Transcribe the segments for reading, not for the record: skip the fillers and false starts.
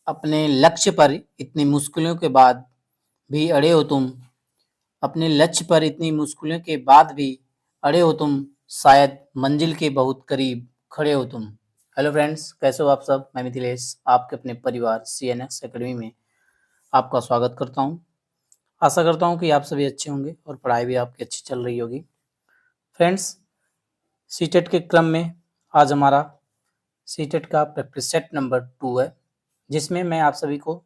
अपने लक्ष्य पर इतनी मुश्किलों के बाद भी अड़े हो तुम। अपने लक्ष्य पर इतनी मुश्किलों के बाद भी अड़े हो तुम। शायद मंजिल के बहुत करीब खड़े हो तुम। हेलो फ्रेंड्स, कैसे हो आप सब। मैं मिथिलेश आपके अपने परिवार CNX एकेडमी में आपका स्वागत करता हूं। आशा करता हूं कि आप सभी अच्छे होंगे और पढ़ाई भी आपकी अच्छी चल रही होगी। फ्रेंड्स, सीटेट के क्रम में आज हमारा सीटेट का प्रैक्टिस सेट नंबर 2 है, जिसमें मैं आप सभी को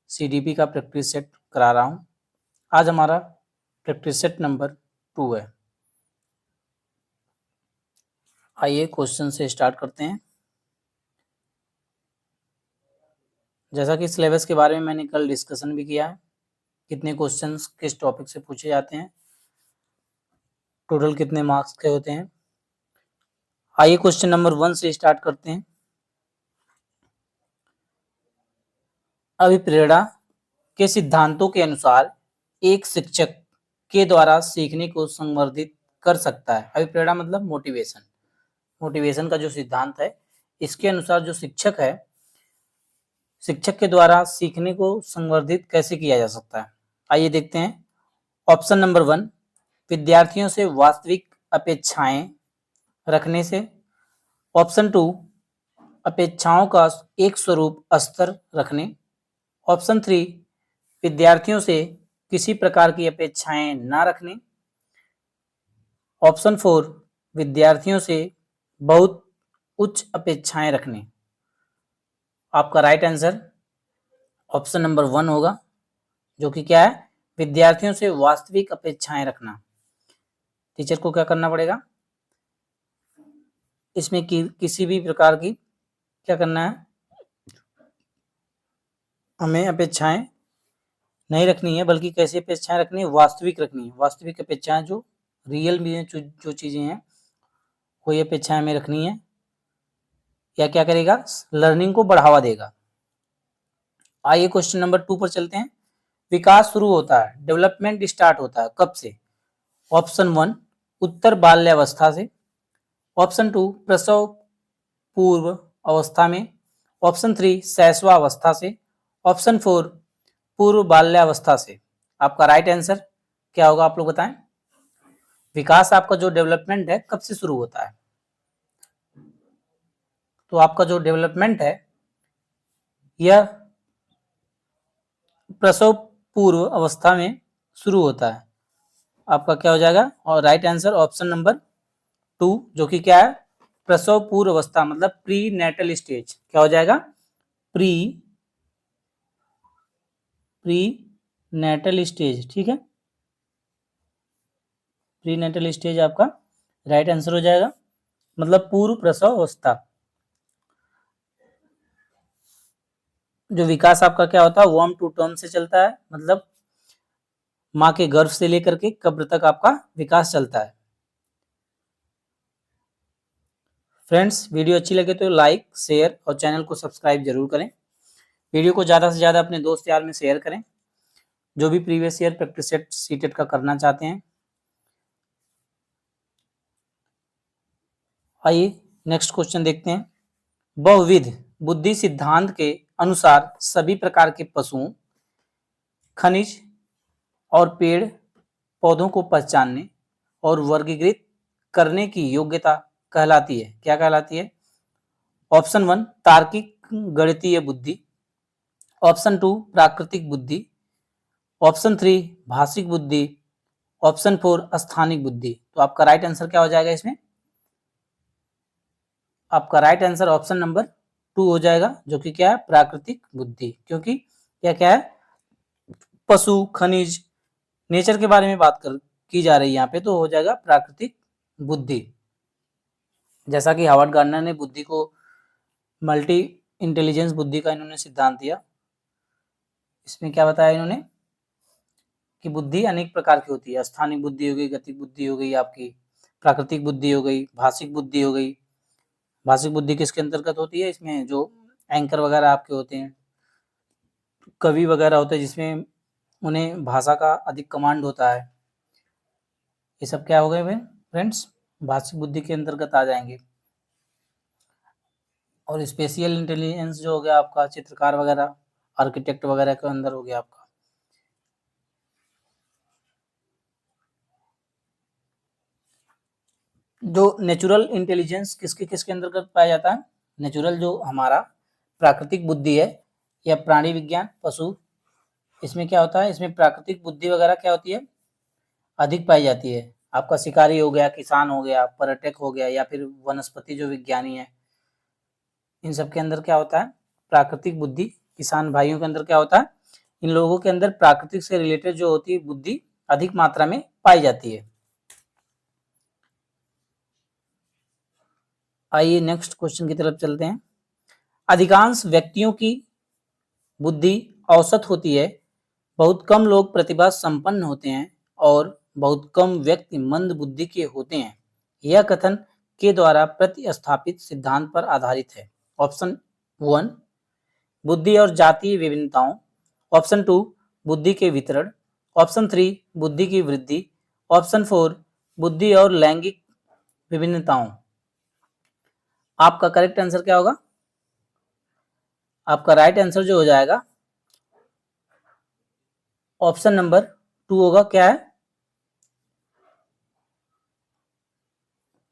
CDP का प्रैक्टिस सेट करा रहा हूं। आज हमारा प्रैक्टिस सेट नंबर 2 है। आइए क्वेश्चन से स्टार्ट करते हैं। जैसा कि सिलेबस के बारे में मैंने कल डिस्कशन भी किया है, कितने क्वेश्चंस किस टॉपिक से पूछे जाते हैं, टोटल कितने मार्क्स के होते हैं। आइए क्वेश्चन नंबर 1 से स्टार्ट करते हैं। अभिप्रेरणा के सिद्धांतों के अनुसार एक शिक्षक के द्वारा सीखने को संवर्धित कर सकता है। अभिप्रेरणा मतलब मोटिवेशन। मोटिवेशन का जो सिद्धांत है, इसके अनुसार जो शिक्षक है, शिक्षक के द्वारा सीखने को संवर्धित कैसे किया जा सकता है। आइए देखते हैं। ऑप्शन नंबर 1, विद्यार्थियों से वास्तविक अपेक्षाएं रखने से। ऑप्शन 2, अपेक्षाओं का एक स्वरूप स्तर रखने। ऑप्शन 3, विद्यार्थियों से किसी प्रकार की अपेक्षाएं ना रखने। ऑप्शन 4, विद्यार्थियों से बहुत उच्च अपेक्षाएं रखने। आपका राइट आंसर ऑप्शन नंबर 1 होगा, जो कि क्या है, विद्यार्थियों से वास्तविक अपेक्षाएं रखना। टीचर को क्या करना पड़ेगा, इसमें किसी भी प्रकार की क्या करना है, हमें अपेक्षाएं नहीं रखनी है, बल्कि कैसी अपेक्षाएं रखनी है, वास्तविक रखनी है। वास्तविक अपेक्षाएं जो रियल में जो चीजें हैं, कोई अपेक्षाएं हमें रखनी है, या क्या करेगा, लर्निंग को बढ़ावा देगा। आइए क्वेश्चन नंबर 2 पर चलते हैं। विकास शुरू होता है, डेवलपमेंट स्टार्ट होता है कब से। ऑप्शन 1, उत्तर बाल्यावस्था से। ऑप्शन 2, प्रसव पूर्व अवस्था में। ऑप्शन 3, शैशवावस्था से। ऑप्शन 4, पूर्व बाल्यावस्था से। आपका राइट आंसर क्या होगा, आप लोग बताएं। विकास आपका जो डेवलपमेंट है कब से शुरू होता है, तो आपका जो डेवलपमेंट है यह प्रसव पूर्व अवस्था में शुरू होता है। आपका क्या हो जाएगा, और राइट आंसर ऑप्शन नंबर 2, जो कि क्या है, प्रसव पूर्व अवस्था मतलब प्री नेटल स्टेज। क्या हो जाएगा, प्री नेटल स्टेज। ठीक है, प्री नेटल स्टेज आपका राइट आंसर हो जाएगा, मतलब पूर्व प्रसव अवस्था। जो विकास आपका क्या होता है, वर्म टू टर्म से चलता है, मतलब माँ के गर्भ से लेकर के कब्र तक आपका विकास चलता है। फ्रेंड्स, वीडियो अच्छी लगे तो लाइक, शेयर और चैनल को सब्सक्राइब जरूर करें। वीडियो को ज़्यादा से ज़्यादा अपने दोस्त यार में शेयर करें, जो भी previous year practice set CTET का करना चाहते हैं। आइए नेक्स्ट क्वेश्चन देखते हैं। बहुविध बुद्धि सिद्धांत के अनुसार सभी प्रकार के पशुओं, खनिज और पेड़ पौधों को पहचानने और वर्गीकृत करने की योग्यता कहलाती है। क्या कहलाती है। ऑप्शन 1, तार्किक गणितीय बुद्धि। ऑप्शन 2, प्राकृतिक बुद्धि। ऑप्शन 3, भाषिक बुद्धि। ऑप्शन 4, स्थानिक बुद्धि। तो आपका राइट आंसर क्या हो जाएगा इसमें, आपका राइट आंसर ऑप्शन नंबर 2 हो जाएगा, जो कि क्या है, प्राकृतिक बुद्धि। क्योंकि क्या क्या है, पशु, खनिज, नेचर के बारे में बात की जा रही है यहाँ पे, तो हो जाएगा प्राकृतिक बुद्धि। जैसा कि हावर्ड गार्डनर ने बुद्धि को मल्टी इंटेलिजेंस बुद्धि का इन्होंने सिद्धांत दिया। इसमें क्या बताया इन्होंने कि बुद्धि अनेक प्रकार की होती है। स्थानिक बुद्धि हो गई, गतिक बुद्धि हो गई, आपकी प्राकृतिक बुद्धि हो गई, भाषिक बुद्धि हो गई। भाषिक बुद्धि किसके अंतर्गत होती है, इसमें जो एंकर वगैरह आपके होते हैं, कवि वगैरह होते हैं, जिसमें उन्हें भाषा का अधिक कमांड होता है। ये सब क्या हो गए फ्रेंड्स, भाषिक बुद्धि के अंतर्गत आ जाएंगे। और स्पेशियल इंटेलिजेंस जो हो गया आपका, चित्रकार वगैरह, आर्किटेक्ट वगैरह के अंदर हो गया आपका। जो नेचुरल इंटेलिजेंस किसके किसके अंतर्गत पाया जाता है? नेचुरल जो हमारा प्राकृतिक बुद्धि है या प्राणी विज्ञान पशु, इसमें क्या होता है, इसमें प्राकृतिक बुद्धि वगैरह क्या होती है, अधिक पाई जाती है। आपका शिकारी हो गया, किसान हो गया, पर्यटक हो गया, या फिर वनस्पति जो विज्ञानी है, इन सब के अंदर क्या होता है, प्राकृतिक बुद्धि। किसान भाइयों के अंदर क्या होता है, इन लोगों के अंदर प्राकृतिक से रिलेटेड जो होती है बुद्धि अधिक मात्रा में पाई जाती है। आइए नेक्स्ट क्वेश्चन की तरफ चलते हैं। अधिकांश व्यक्तियों की बुद्धि औसत होती है, बहुत कम लोग प्रतिभा संपन्न होते हैं और बहुत कम व्यक्ति मंद बुद्धि के होते हैं। यह कथन के द्वारा प्रतिस्थापित सिद्धांत पर आधारित है। ऑप्शन 1 बुद्धि और जातीय विभिन्नताओं, ऑप्शन 2 बुद्धि के वितरण, ऑप्शन 3 बुद्धि की वृद्धि, ऑप्शन 4 बुद्धि और लैंगिक विभिन्नताओं। आपका करेक्ट आंसर क्या होगा? आपका राइट आंसर जो हो जाएगा ऑप्शन नंबर 2 होगा। क्या है?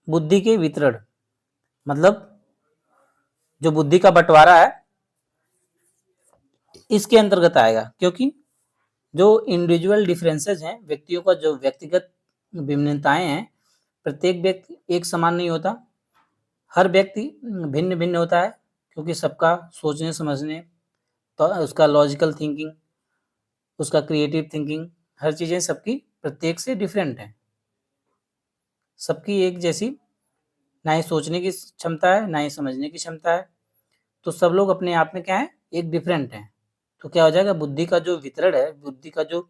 बुद्धि के वितरण, मतलब जो बुद्धि का बंटवारा है इसके अंतर्गत आएगा, क्योंकि जो इंडिविजुअल डिफरेंसेस हैं, व्यक्तियों का जो व्यक्तिगत विभिन्नताएं हैं, प्रत्येक व्यक्ति एक समान नहीं होता, हर व्यक्ति भिन्न भिन्न होता है, क्योंकि सबका सोचने समझने, तो उसका लॉजिकल थिंकिंग, उसका क्रिएटिव थिंकिंग, हर चीज़ें सबकी प्रत्येक से डिफरेंट है। सबकी एक जैसी ना ही सोचने की क्षमता है, ना ही समझने की क्षमता है, तो सब लोग अपने आप में क्या है, एक डिफरेंट है। तो क्या हो जाएगा, बुद्धि का जो वितरण है, बुद्धि का जो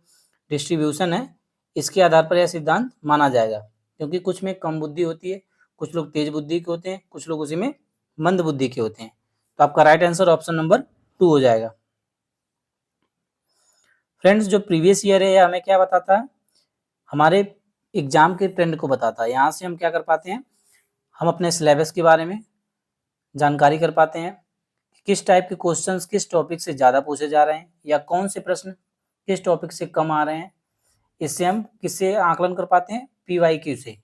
डिस्ट्रीब्यूशन है, इसके आधार पर यह सिद्धांत माना जाएगा। क्योंकि कुछ में कम बुद्धि होती है, कुछ लोग तेज बुद्धि के होते हैं, कुछ लोग उसी में मंद बुद्धि के होते हैं। तो आपका राइट आंसर ऑप्शन नंबर 2 हो जाएगा। फ्रेंड्स, जो प्रीवियस ईयर है यह हमें क्या बताता है, हमारे एग्जाम के ट्रेंड को बताता है। यहाँ से हम क्या कर पाते हैं, हम अपने सिलेबस के बारे में जानकारी कर पाते हैं, किस टाइप के क्वेश्चंस किस टॉपिक से ज़्यादा पूछे जा रहे हैं, या कौन से प्रश्न किस टॉपिक से कम आ रहे हैं। इससे हम किससे आकलन कर पाते हैं, PYQ से।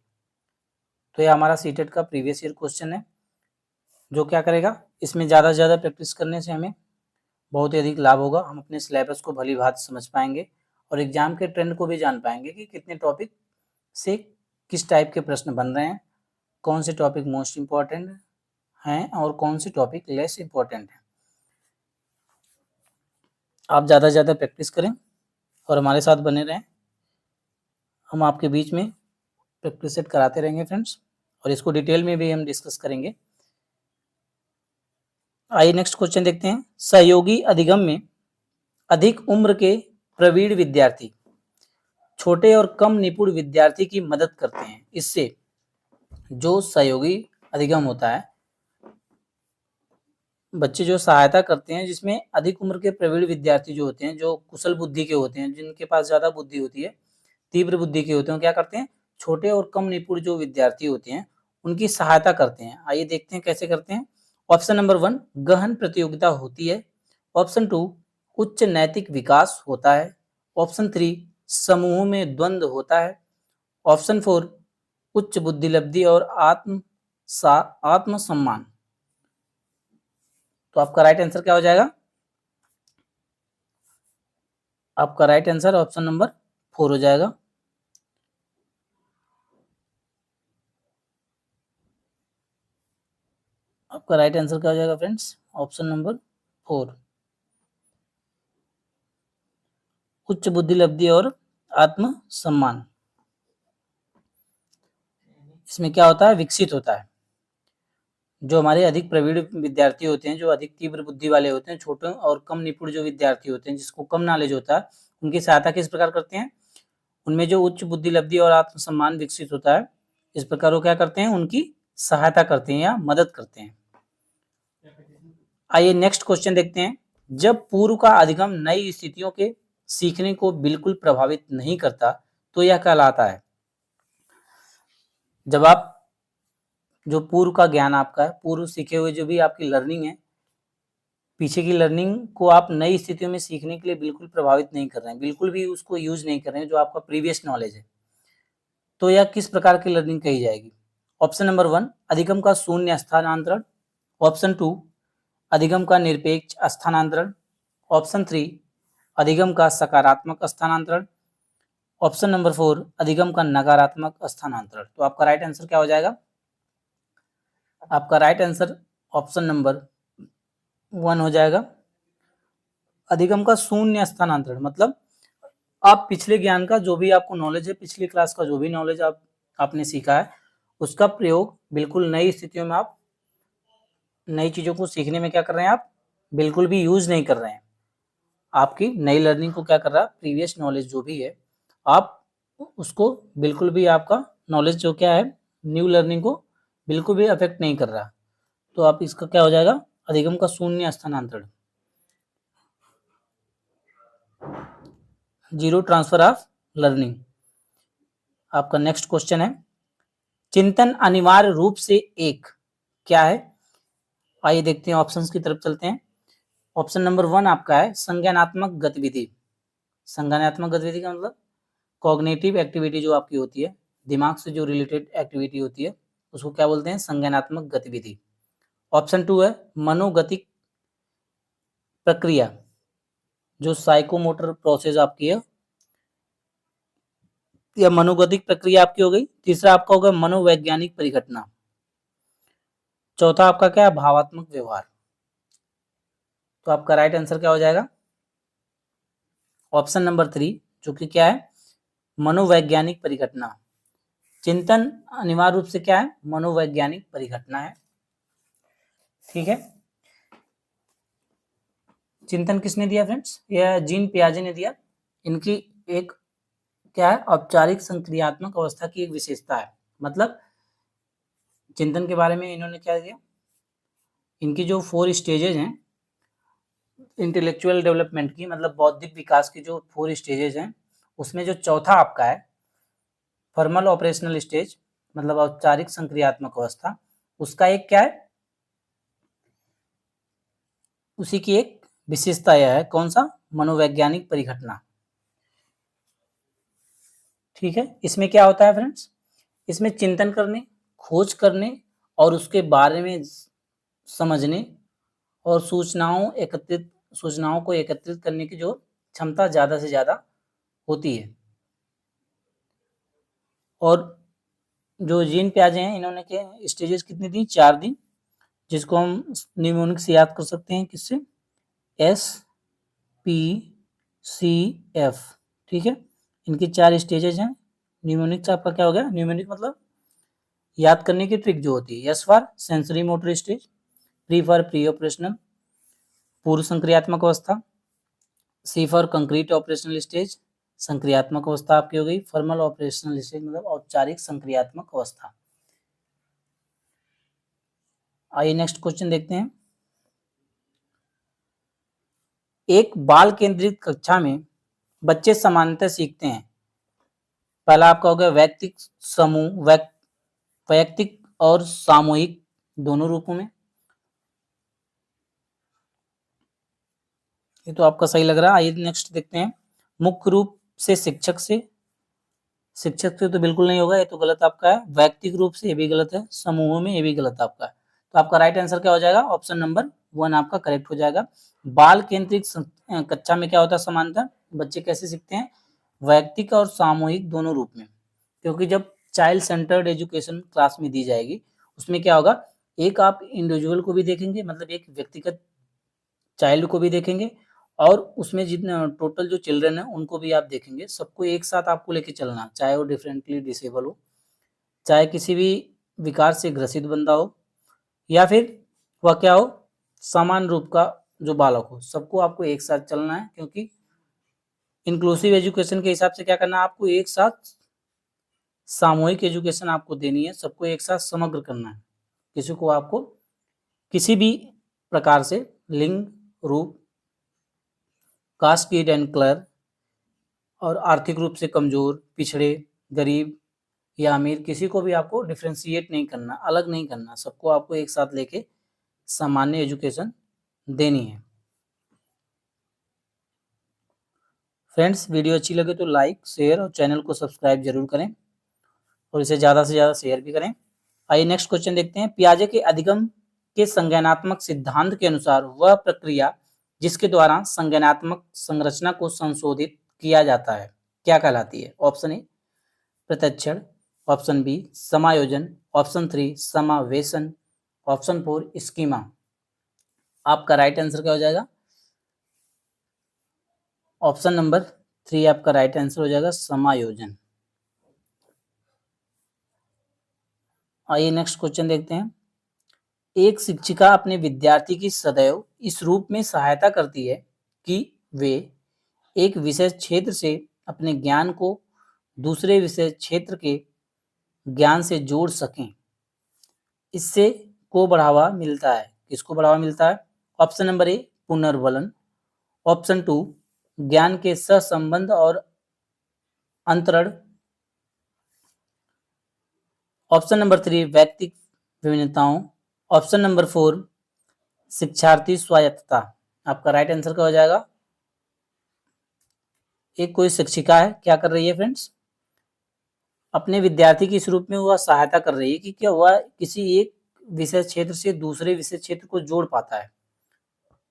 तो ये हमारा सीटेट का प्रीवियस ईयर क्वेश्चन है, जो क्या करेगा, इसमें ज़्यादा से ज़्यादा प्रैक्टिस करने से हमें बहुत ही अधिक लाभ होगा। हम अपने सिलेबस को भली भांति समझ पाएंगे और एग्जाम के ट्रेंड को भी जान पाएंगे कि कितने टॉपिक से किस टाइप के प्रश्न बन रहे हैं, कौन से टॉपिक मोस्ट इम्पॉर्टेंट हैं और कौन से टॉपिक लेस इम्पॉर्टेंट हैं। आप ज़्यादा से ज़्यादा प्रैक्टिस करें और हमारे साथ बने रहें। हम आपके बीच में प्रैक्टिस सेट कराते रहेंगे फ्रेंड्स, और इसको डिटेल में भी हम डिस्कस करेंगे। आइए नेक्स्ट क्वेश्चन देखते हैं। सहयोगी अधिगम में अधिक उम्र के प्रवीण विद्यार्थी छोटे और कम निपुण विद्यार्थी की मदद करते हैं। इससे जो सहयोगी अधिगम होता है, बच्चे जो सहायता करते हैं, जिसमें अधिक उम्र के प्रवीण विद्यार्थी जो होते हैं, जो कुशल बुद्धि के होते हैं, जिनके पास ज़्यादा बुद्धि होती है, तीव्र बुद्धि के होते हैं, क्या करते हैं, छोटे और कम निपुण जो विद्यार्थी होते हैं उनकी सहायता करते हैं। आइए देखते हैं कैसे करते हैं। ऑप्शन नंबर 1 गहन प्रतियोगिता होती है, ऑप्शन 2 उच्च नैतिक विकास होता है, ऑप्शन 3 समूह में द्वंद्व होता है, ऑप्शन 4 उच्च बुद्धिलब्धि और आत्मसम्मान। तो आपका राइट आंसर क्या हो जाएगा? आपका राइट आंसर ऑप्शन नंबर 4 हो जाएगा। आपका राइट आंसर क्या हो जाएगा फ्रेंड्स? ऑप्शन नंबर 4, उच्च बुद्धिलब्धि और आत्मसम्मान। इसमें क्या होता है, विकसित होता है। जो हमारे अधिक प्रवीण विद्यार्थी होते हैं, जो अधिक तीव्र बुद्धि वाले होते हैं, छोटे और कम निपुण जो विद्यार्थी होते हैं, जिसको कम नॉलेज होता है, उनकी सहायता किस प्रकार करते हैं, उनमें जो उच्च बुद्धिलब्धि और आत्मसम्मान विकसित होता है, इस प्रकार वो क्या करते हैं, उनकी सहायता करते हैं या मदद करते हैं। आइए नेक्स्ट क्वेश्चन देखते हैं। जब पूर्व का अधिगम नई स्थितियों के सीखने को बिल्कुल प्रभावित नहीं करता तो यह कहलाता है। जब आप जो पूर्व का ज्ञान आपका है, पूर्व सीखे हुए जो भी आपकी लर्निंग है, पीछे की लर्निंग को आप नई स्थितियों में सीखने के लिए बिल्कुल प्रभावित नहीं कर रहे हैं, बिल्कुल भी उसको यूज नहीं कर रहे हैं जो आपका प्रीवियस नॉलेज है, तो यह किस प्रकार की लर्निंग कही जाएगी? ऑप्शन नंबर 1 अधिगम का शून्य स्थानांतरण, ऑप्शन 2 अधिगम का निरपेक्ष स्थानांतरण, ऑप्शन 3 अधिगम का सकारात्मक स्थानांतरण, ऑप्शन नंबर 4 अधिगम का नकारात्मक स्थानांतरण। तो आपका राइट आंसर क्या हो जाएगा? आपका राइट आंसर ऑप्शन नंबर 1 हो जाएगा। अधिगम का शून्य स्थानांतरण मतलब आप पिछले ज्ञान का जो भी आपको नॉलेज है, पिछली क्लास का जो भी नॉलेज आपने सीखा है, उसका प्रयोग बिल्कुल नई स्थितियों में आप नई चीजों को सीखने में क्या कर रहे हैं? आप बिल्कुल भी यूज नहीं कर रहे हैं। आपकी नई लर्निंग को क्या कर रहा है? प्रीवियस नॉलेज जो भी है, आप उसको बिल्कुल भी आपका नॉलेज जो क्या है, न्यू लर्निंग को बिल्कुल भी अफेक्ट नहीं कर रहा। तो आप इसका क्या हो जाएगा? अधिगम का शून्य स्थानांतरण, जीरो ट्रांसफर ऑफ लर्निंग। आपका नेक्स्ट क्वेश्चन है, चिंतन अनिवार्य रूप से एक क्या है? आइए देखते हैं, ऑप्शंस की तरफ चलते हैं। ऑप्शन नंबर 1 आपका है संज्ञानात्मक गतिविधि। संज्ञानात्मक गतिविधि का मतलब कॉग्निटिव एक्टिविटी जो आपकी होती है, दिमाग से जो रिलेटेड एक्टिविटी होती है, उसको क्या बोलते हैं? संज्ञानात्मक गतिविधि। ऑप्शन 2 है मनोगतिक प्रक्रिया, जो साइकोमोटर प्रोसेस आपकी है, या मनोगतिक प्रक्रिया आपकी हो गई। तीसरा आपका होगा मनोवैज्ञानिक परिघटना। चौथा आपका क्या है? भावात्मक व्यवहार। तो आपका राइट आंसर क्या हो जाएगा? ऑप्शन नंबर 3, जो कि क्या है? मनोवैज्ञानिक परिघटना। चिंतन अनिवार्य रूप से क्या है? मनोवैज्ञानिक परिघटना है। ठीक है, चिंतन किसने दिया फ्रेंड्स? यह जीन पियाजे ने दिया। इनकी एक क्या है? औपचारिक संक्रियात्मक अवस्था की एक विशेषता है। मतलब चिंतन के बारे में इन्होंने क्या दिया? इनकी जो 4 स्टेजेज हैं इंटेलेक्चुअल डेवलपमेंट की, मतलब बौद्धिक विकास की जो 4 स्टेजेज हैं, उसमें जो चौथा आपका है फॉर्मल ऑपरेशनल स्टेज, मतलब औपचारिक संक्रियात्मक अवस्था, उसका एक क्या है? उसी की एक विशेषता यह है, कौन सा? मनोवैज्ञानिक परिघटना। ठीक है, इसमें क्या होता है फ्रेंड्स? इसमें चिंतन करने, खोज करने और उसके बारे में समझने और सूचनाओं को एकत्रित करने की जो क्षमता ज्यादा से ज्यादा होती है। और जो जीन पियाजे हैं, इन्होंने क्या स्टेजेस कितनी दी? 4 दी, जिसको हम निमोनिक से याद कर सकते हैं। किससे? SPCF। ठीक है, इनकी 4 स्टेजेज हैं। न्यूमोनिक से आपका क्या हो गया? न्यूमोनिक मतलब याद करने की ट्रिक जो होती है। S for sensory motor stage, pre for pre operational पूर्व संक्रियात्मक अवस्था, C for concrete operational stage संक्रियात्मक अवस्था आपकी हो गई, फॉर्मल ऑपरेशनल स्टेज मतलब औपचारिक संक्रियात्मक अवस्था। आइए नेक्स्ट क्वेश्चन देखते हैं। एक बाल केंद्रित कक्षा में बच्चे सामान्यतः सीखते हैं। पहला आपका हो गया वैयक्तिक, समूह, वैयक्तिक और सामूहिक दोनों रूपों में। ये तो आपका सही लग रहा है। आइए नेक्स्ट देखते हैं, मुख्य रूप से शिक्षक से। शिक्षक से तो बिल्कुल नहीं होगा, ये तो गलत आपका है। वैयक्तिक रूप से ये भी गलत है, समूहों में ये भी गलत आपका है। तो आपका राइट आंसर क्या हो जाएगा? ऑप्शन नंबर 1 आपका करेक्ट हो जाएगा। बाल केंद्रित कक्षा में क्या होता है? समानता बच्चे कैसे सीखते हैं? वैयक्तिक और सामूहिक दोनों रूप में। क्योंकि जब चाइल्ड सेंटर्ड एजुकेशन क्लास में दी जाएगी, उसमें क्या होगा? एक आप इंडिविजुअल को भी देखेंगे, मतलब एक व्यक्तिगत चाइल्ड को भी देखेंगे, और उसमें जितने टोटल जो चिल्ड्रन है उनको भी आप देखेंगे। सबको एक साथ आपको लेके चलना, चाहे वो डिफरेंटली डिसेबल हो, चाहे किसी भी विकार से ग्रसित बंदा हो, या फिर वह क्या हो, समान रूप का जो बालक हो, सबको आपको एक साथ चलना है। क्योंकि इंक्लूसिव एजुकेशन के हिसाब से क्या करना है? आपको एक साथ सामूहिक एजुकेशन आपको देनी है, सबको एक साथ समग्र करना है। किसी को आपको किसी भी प्रकार से लिंग, रूप, कास्ट, क्रीड एंड कलर और आर्थिक रूप से कमजोर, पिछड़े, गरीब या अमीर, किसी को भी आपको डिफ्रेंशिएट नहीं करना, अलग नहीं करना। सबको आपको एक साथ लेके सामान्य एजुकेशन देनी है। फ्रेंड्स वीडियो अच्छी लगे तो लाइक, शेयर और चैनल को सब्सक्राइब जरूर करें और इसे ज़्यादा से ज़्यादा शेयर भी करें। आइए नेक्स्ट क्वेश्चन देखते हैं। पियाजे के अधिगम के संज्ञानात्मक सिद्धांत के अनुसार वह प्रक्रिया जिसके द्वारा संज्ञानात्मक संरचना को संशोधित किया जाता है क्या कहलाती है? ऑप्शन ए प्रत्यक्षण, ऑप्शन बी समायोजन, ऑप्शन 3 समावेशन, ऑप्शन 4 स्कीमा। आपका राइट आंसर क्या हो जाएगा? ऑप्शन नंबर 3 आपका राइट आंसर हो जाएगा, समायोजन। आइए नेक्स्ट क्वेश्चन देखते हैं। एक शिक्षिका अपने विद्यार्थी की सदैव इस रूप में सहायता करती है कि वे एक विषय क्षेत्र से अपने ज्ञान को दूसरे विषय क्षेत्र के ज्ञान से जोड़ सकें। इससे को बढ़ावा मिलता है। किसको बढ़ावा मिलता है? ऑप्शन नंबर ए पुनर्वलन, ऑप्शन 2 ज्ञान के सहसंबंध और अंतरण, ऑप्शन नंबर 3 व्यक्तिक विभिन्नताओं, ऑप्शन नंबर 4 शिक्षार्थी स्वायत्तता। आपका राइट आंसर क्या हो जाएगा? एक कोई शिक्षिका है, क्या कर रही है फ्रेंड्स? अपने विद्यार्थी की इस रूप में वह सहायता कर रही है कि क्या वह किसी एक विषय क्षेत्र से दूसरे विषय क्षेत्र को जोड़ पाता है।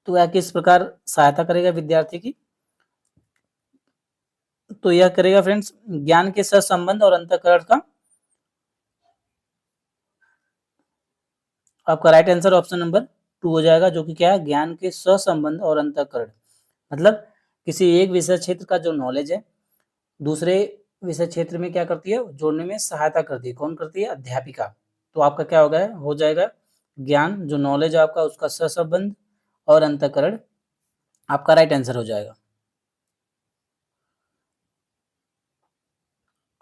तो वह किस प्रकार सहायता करेगा विद्यार्थी की? तो यह करेगा फ्रेंड्स ज्ञान के सहसंबंध और अंतःकरण का। आपका राइट आंसर ऑप्शन नंबर 2 हो जाएगा, जो कि क्या है? ज्ञान के सहसंबंध और अंतःकरण। मतलब किसी एक विषय क्षेत्र का जो नॉलेज है दूसरे विषय क्षेत्र में क्या करती है? जोड़ने में सहायता करती है। कौन करती है? अध्यापिका। तो आपका क्या होगा? हो जाएगा ज्ञान, जो नॉलेज है आपका उसका सहसंबंध और अंतःकरण। आपका राइट आंसर हो जाएगा।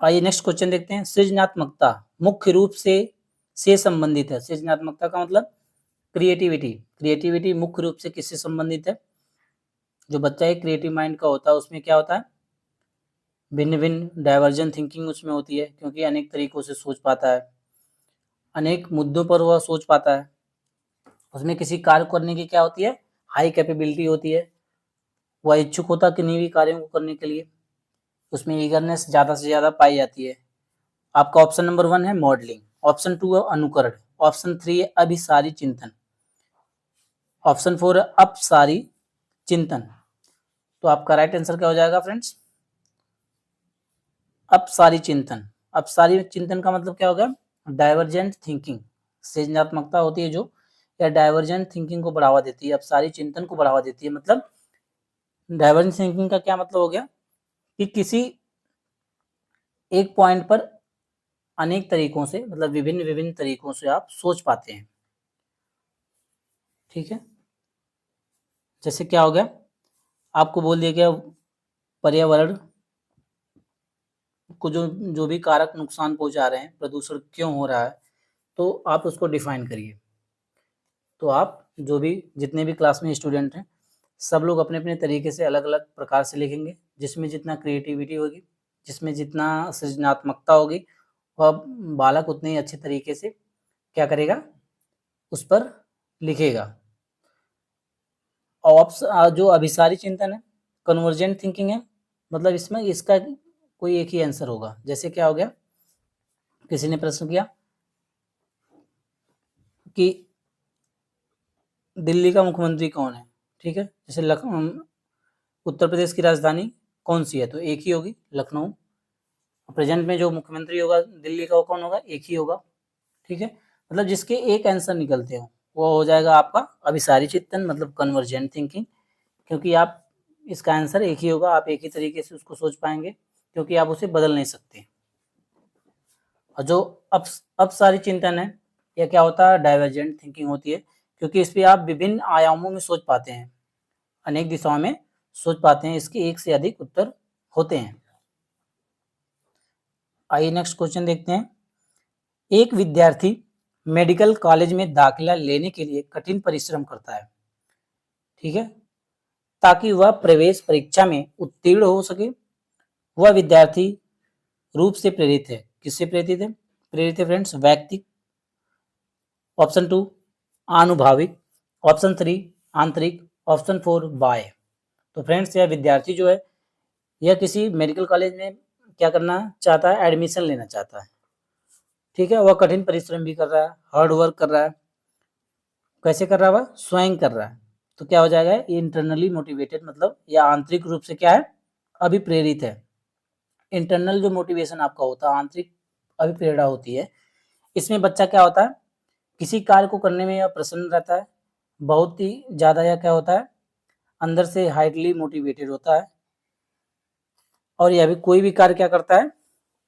आइए नेक्स्ट क्वेश्चन देखते हैं। सृजनात्मकता मुख्य रूप से संबंधित है। सृजनात्मकता का मतलब क्रिएटिविटी। क्रिएटिविटी मुख्य रूप से किससे संबंधित है? जो बच्चा एक क्रिएटिव माइंड का होता है उसमें क्या होता है? भिन्न भिन्न डाइवर्जेंट थिंकिंग उसमें होती है, क्योंकि अनेक तरीकों से सोच पाता है, अनेक मुद्दों पर वह सोच पाता है। उसमें किसी कार्य करने की क्या होती है? हाई कैपेबिलिटी होती है। वह इच्छुक होता है किन्हीं भी कार्यों को करने के लिए। उसमें ईगरनेस ज़्यादा से ज़्यादा पाई जाती है। आपका ऑप्शन नंबर 1 है मॉडलिंग, ऑप्शन 2 है अनुकरण, ऑप्शन 3 है अभिसारी चिंतन, ऑप्शन 4 है अपसारी चिंतन। तो आपका राइट आंसर क्या हो जाएगा फ्रेंड्स? अपसारी चिंतन। अपसारी चिंतन का मतलब क्या होगा? Divergent thinking. सृजनात्मकता होती है जो या डाइवर्जेंट थिंकिंग को बढ़ावा देती है, अपसारी चिंतन को बढ़ावा देती है। मतलब डाइवर्जेंट थिंकिंग का क्या मतलब हो गया कि किसी एक पॉइंट पर अनेक तरीकों से, मतलब विभिन्न विभिन्न तरीकों से आप सोच पाते हैं। ठीक है, जैसे क्या हो गया? आपको बोल दिया गया पर्यावरण को जो जो भी कारक नुकसान पहुंचा रहे हैं, प्रदूषण क्यों हो रहा है, तो आप उसको डिफाइन करिए। तो आप जो भी जितने भी क्लास में स्टूडेंट हैं सब लोग अपने अपने तरीके से अलग अलग प्रकार से लिखेंगे। जिसमें जितना क्रिएटिविटी होगी, जिसमें जितना सृजनात्मकता होगी, वह बालक उतने ही अच्छे तरीके से क्या करेगा? उस पर लिखेगा। जो अभिसारी चिंतन है, कन्वर्जेंट थिंकिंग है, मतलब इसमें इसका कोई एक ही आंसर होगा। जैसे क्या हो गया? किसी ने प्रश्न किया कि दिल्ली का मुख्यमंत्री कौन है? ठीक है, जैसे उत्तर प्रदेश की राजधानी कौन सी है? तो एक ही होगी, लखनऊ। प्रेजेंट में जो मुख्यमंत्री होगा दिल्ली का वो कौन होगा? एक ही होगा। ठीक है, मतलब जिसके एक आंसर निकलते हो वो हो जाएगा आपका अभिसारी चिंतन, मतलब कन्वर्जेंट थिंकिंग। क्योंकि आप इसका आंसर एक ही होगा, आप एक ही तरीके से उसको सोच पाएंगे, क्योंकि आप उसे बदल नहीं सकते। और जो अपसारी चिंतन है, यह क्या होता है? डाइवर्जेंट थिंकिंग होती है, क्योंकि इस पे आप विभिन्न आयामों में सोच पाते हैं, अनेक दिशाओं में सोच पाते हैं, इसके एक से अधिक उत्तर होते हैं। आइए नेक्स्ट क्वेश्चन देखते हैं। एक विद्यार्थी मेडिकल कॉलेज में दाखिला लेने के लिए कठिन परिश्रम करता है, ठीक है, ताकि वह प्रवेश परीक्षा में उत्तीर्ण हो सके। वह विद्यार्थी रूप से प्रेरित है। किससे प्रेरित है? प्रेरित है फ्रेंड्स व्यक्ति, ऑप्शन 2 आनुभाविक, ऑप्शन 3 आंतरिक, ऑप्शन 4 बाह्य। तो फ्रेंड्स यह विद्यार्थी जो है या किसी मेडिकल कॉलेज में क्या करना चाहता है, एडमिशन लेना चाहता है, ठीक है, वह कठिन परिश्रम भी कर रहा है, हार्ड वर्क कर रहा है, कैसे कर रहा है, वह स्वयं कर रहा है, तो क्या हो जाएगा, इंटरनली मोटिवेटेड, मतलब या आंतरिक रूप से क्या है, अभिप्रेरित है। इंटरनल जो मोटिवेशन आपका होता है, आंतरिक अभिप्रेरणा होती है, इसमें बच्चा क्या होता है, किसी कार्य को करने में यह प्रसन्न रहता है, बहुत ही ज्यादा यह क्या होता है, अंदर से हाईली मोटिवेटेड होता है, और यह भी कोई भी कार्य क्या करता है,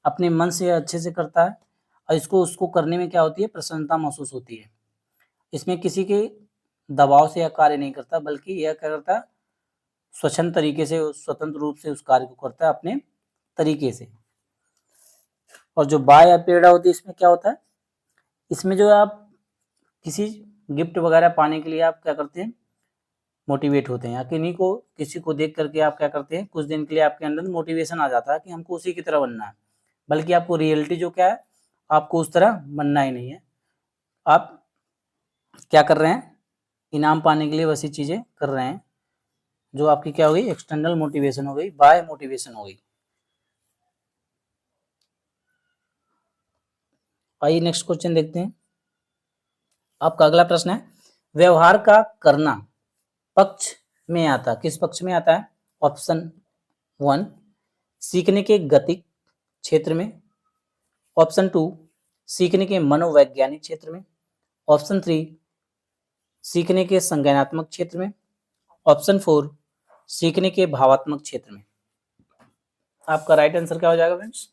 अपने मन से अच्छे से करता है, और इसको उसको करने में क्या होती है, प्रसन्नता महसूस होती है। इसमें किसी के दबाव से यह कार्य नहीं करता, बल्कि यह क्या करता है, स्वच्छंद तरीके से, स्वतंत्र रूप से उस कार्य को करता है अपने तरीके से। और जो बाह्य प्रेरणा होती है, इसमें क्या होता है, इसमें जो आप किसी गिफ्ट वगैरह पाने के लिए आप क्या करते हैं, मोटिवेट होते हैं, या किन्हीं को किसी को देख करके आप क्या करते हैं, कुछ दिन के लिए आपके अंदर मोटिवेशन आ जाता है कि हमको उसी की तरह बनना है, बल्कि आपको रियलिटी जो क्या है, आपको उस तरह बनना ही नहीं है, आप क्या कर रहे हैं, इनाम पाने के लिए वैसी चीजें कर रहे हैं, जो आपकी क्या हो गई, एक्सटर्नल मोटिवेशन हो गई, बाय मोटिवेशन हो गई। आइए नेक्स्ट क्वेश्चन देखते हैं। आपका अगला प्रश्न है, व्यवहार का करना पक्ष में आता, किस पक्ष में आता है, ऑप्शन 1 सीखने के गतिक क्षेत्र में, ऑप्शन 2 सीखने के मनोवैज्ञानिक क्षेत्र में, ऑप्शन 3 सीखने के संज्ञानात्मक क्षेत्र में, ऑप्शन 4 सीखने के भावात्मक क्षेत्र में। आपका राइट आंसर क्या हो जाएगा फ्रेंड्स,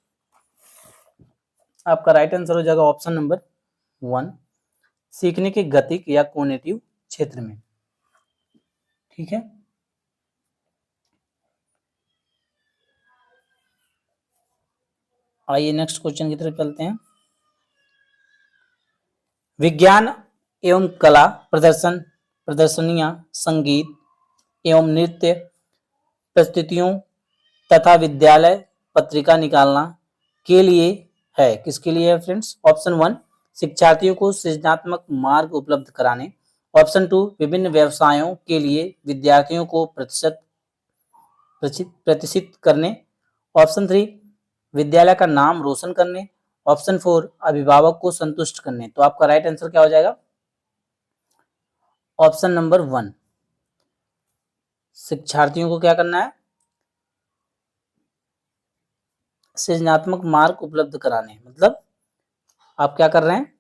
आपका राइट आंसर हो जाएगा ऑप्शन नंबर 1 सीखने के गतिक या कोग्निटिव क्षेत्र में, ठीक है। आइए नेक्स्ट क्वेश्चन की तरफ चलते हैं। विज्ञान एवं कला प्रदर्शनियां, संगीत एवं नृत्य प्रस्तुतियों तथा विद्यालय पत्रिका निकालना के लिए है, किसके लिए है फ्रेंड्स, ऑप्शन 1 शिक्षार्थियों को सृजनात्मक मार्ग उपलब्ध कराने, ऑप्शन 2 विभिन्न व्यवसायों के लिए विद्यार्थियों को प्रतिष्ठित करने, ऑप्शन 3 विद्यालय का नाम रोशन करने, ऑप्शन 4 अभिभावक को संतुष्ट करने। तो आपका राइट आंसर क्या हो जाएगा, ऑप्शन नंबर 1 शिक्षार्थियों को क्या करना है, सृजनात्मक मार्ग उपलब्ध कराने, मतलब आप क्या कर रहे हैं,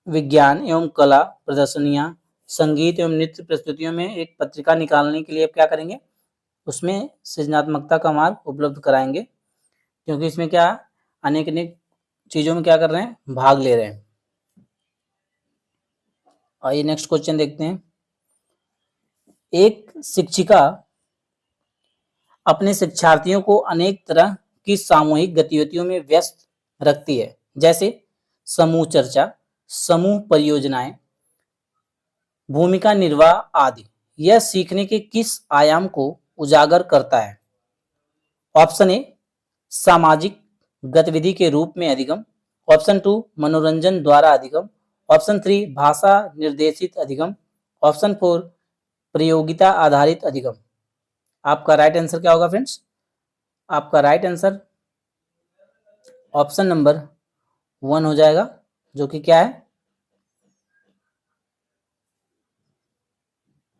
विज्ञान एवं कला प्रदर्शनियां, संगीत एवं नृत्य प्रस्तुतियों में एक पत्रिका निकालने के लिए आप क्या करेंगे, उसमें सृजनात्मकता का मार्ग उपलब्ध कराएंगे, क्योंकि इसमें क्या अनेक अनेक चीजों में क्या कर रहे हैं, भाग ले रहे हैं। आइए नेक्स्ट क्वेश्चन देखते हैं। एक शिक्षिका अपने शिक्षार्थियों को अनेक तरह की सामूहिक गतिविधियों में व्यस्त रखती है, जैसे समूह चर्चा, समूह परियोजनाएं, भूमिका निर्वाह आदि। यह सीखने के किस आयाम को उजागर करता है, ऑप्शन ए सामाजिक गतिविधि के रूप में अधिगम, ऑप्शन 2 मनोरंजन द्वारा अधिगम, ऑप्शन 3 भाषा निर्देशित अधिगम, ऑप्शन 4 प्रयोगिता आधारित अधिगम। आपका राइट आंसर क्या होगा फ्रेंड्स, आपका राइट आंसर ऑप्शन नंबर 1 हो जाएगा, जो कि क्या है,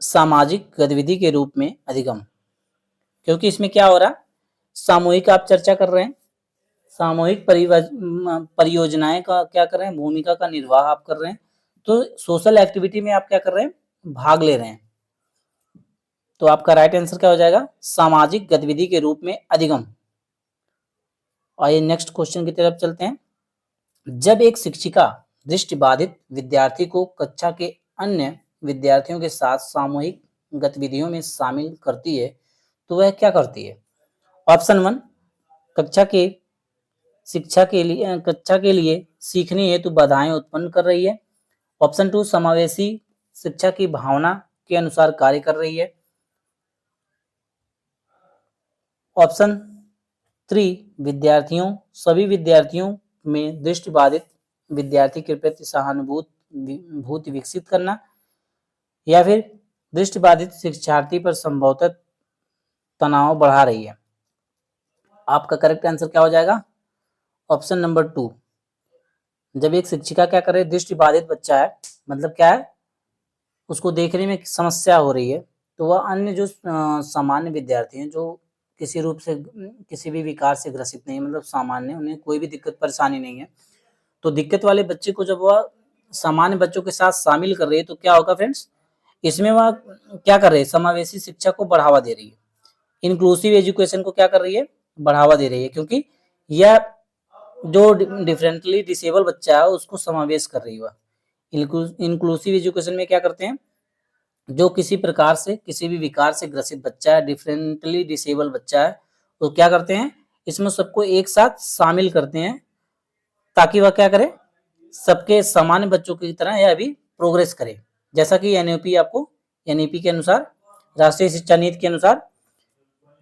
सामाजिक गतिविधि के रूप में अधिगम, क्योंकि इसमें क्या हो रहा है, सामूहिक आप चर्चा कर रहे हैं, सामूहिक परियोजनाएं का क्या कर रहे हैं, भूमिका का निर्वाह आप कर रहे हैं, तो सोशल एक्टिविटी में आप क्या कर रहे हैं, भाग ले रहे हैं। तो आपका राइट आंसर क्या हो जाएगा, सामाजिक गतिविधि के रूप में अधिगम। आइए नेक्स्ट क्वेश्चन की तरफ चलते हैं। जब एक शिक्षिका दृष्टिबाधित विद्यार्थी को कक्षा के अन्य विद्यार्थियों के साथ सामूहिक गतिविधियों में शामिल करती है, तो वह क्या करती है, ऑप्शन 1 कक्षा के कक्षा के लिए सीखने हेतु बाधाएं उत्पन्न कर रही है, ऑप्शन 2 समावेशी शिक्षा की भावना के अनुसार कार्य कर रही है, ऑप्शन 3 सभी विद्यार्थियों में दृष्टिबाधित विद्यार्थी के प्रति सहानुभूति विकसित करना, या फिर दृष्टिबाधित शिक्षार्थी पर संभवतः तनाव बढ़ा रही है। आपका करेक्ट आंसर क्या हो जाएगा? Option number 2। जब एक शिक्षिका क्या करे, दृष्टिबाधित बच्चा है, मतलब क्या है, उसको देखने में समस्या हो रही है, तो वह अन्य जो सामान्य विद्यार्थी हैं, जो किसी रूप से किसी भी विकार से ग्रसित नहीं है, मतलब सामान्य, उन्हें कोई भी दिक्कत परेशानी नहीं है, तो दिक्कत वाले बच्चे को जब वह सामान्य बच्चों के साथ शामिल कर रही है, तो क्या होगा फ्रेंड्स, इसमें वह क्या कर रही है, समावेशी शिक्षा को बढ़ावा दे रही है, इंक्लूसिव एजुकेशन को क्या कर रही है, बढ़ावा दे रही है, क्योंकि यह जो डिफरेंटली डिसेबल बच्चा है उसको समावेश कर रही है। वह इंक्लूसिव एजुकेशन में क्या करते हैं, जो किसी प्रकार से किसी भी विकार से ग्रसित बच्चा है, डिफरेंटली डिसेबल बच्चा है, तो क्या करते हैं, इसमें सबको एक साथ शामिल करते हैं, ताकि वह क्या करे, सबके सामान्य बच्चों की तरह यह भी प्रोग्रेस करे। जैसा कि एनईपी आपको, एनईपी के अनुसार, राष्ट्रीय शिक्षा नीति के अनुसार,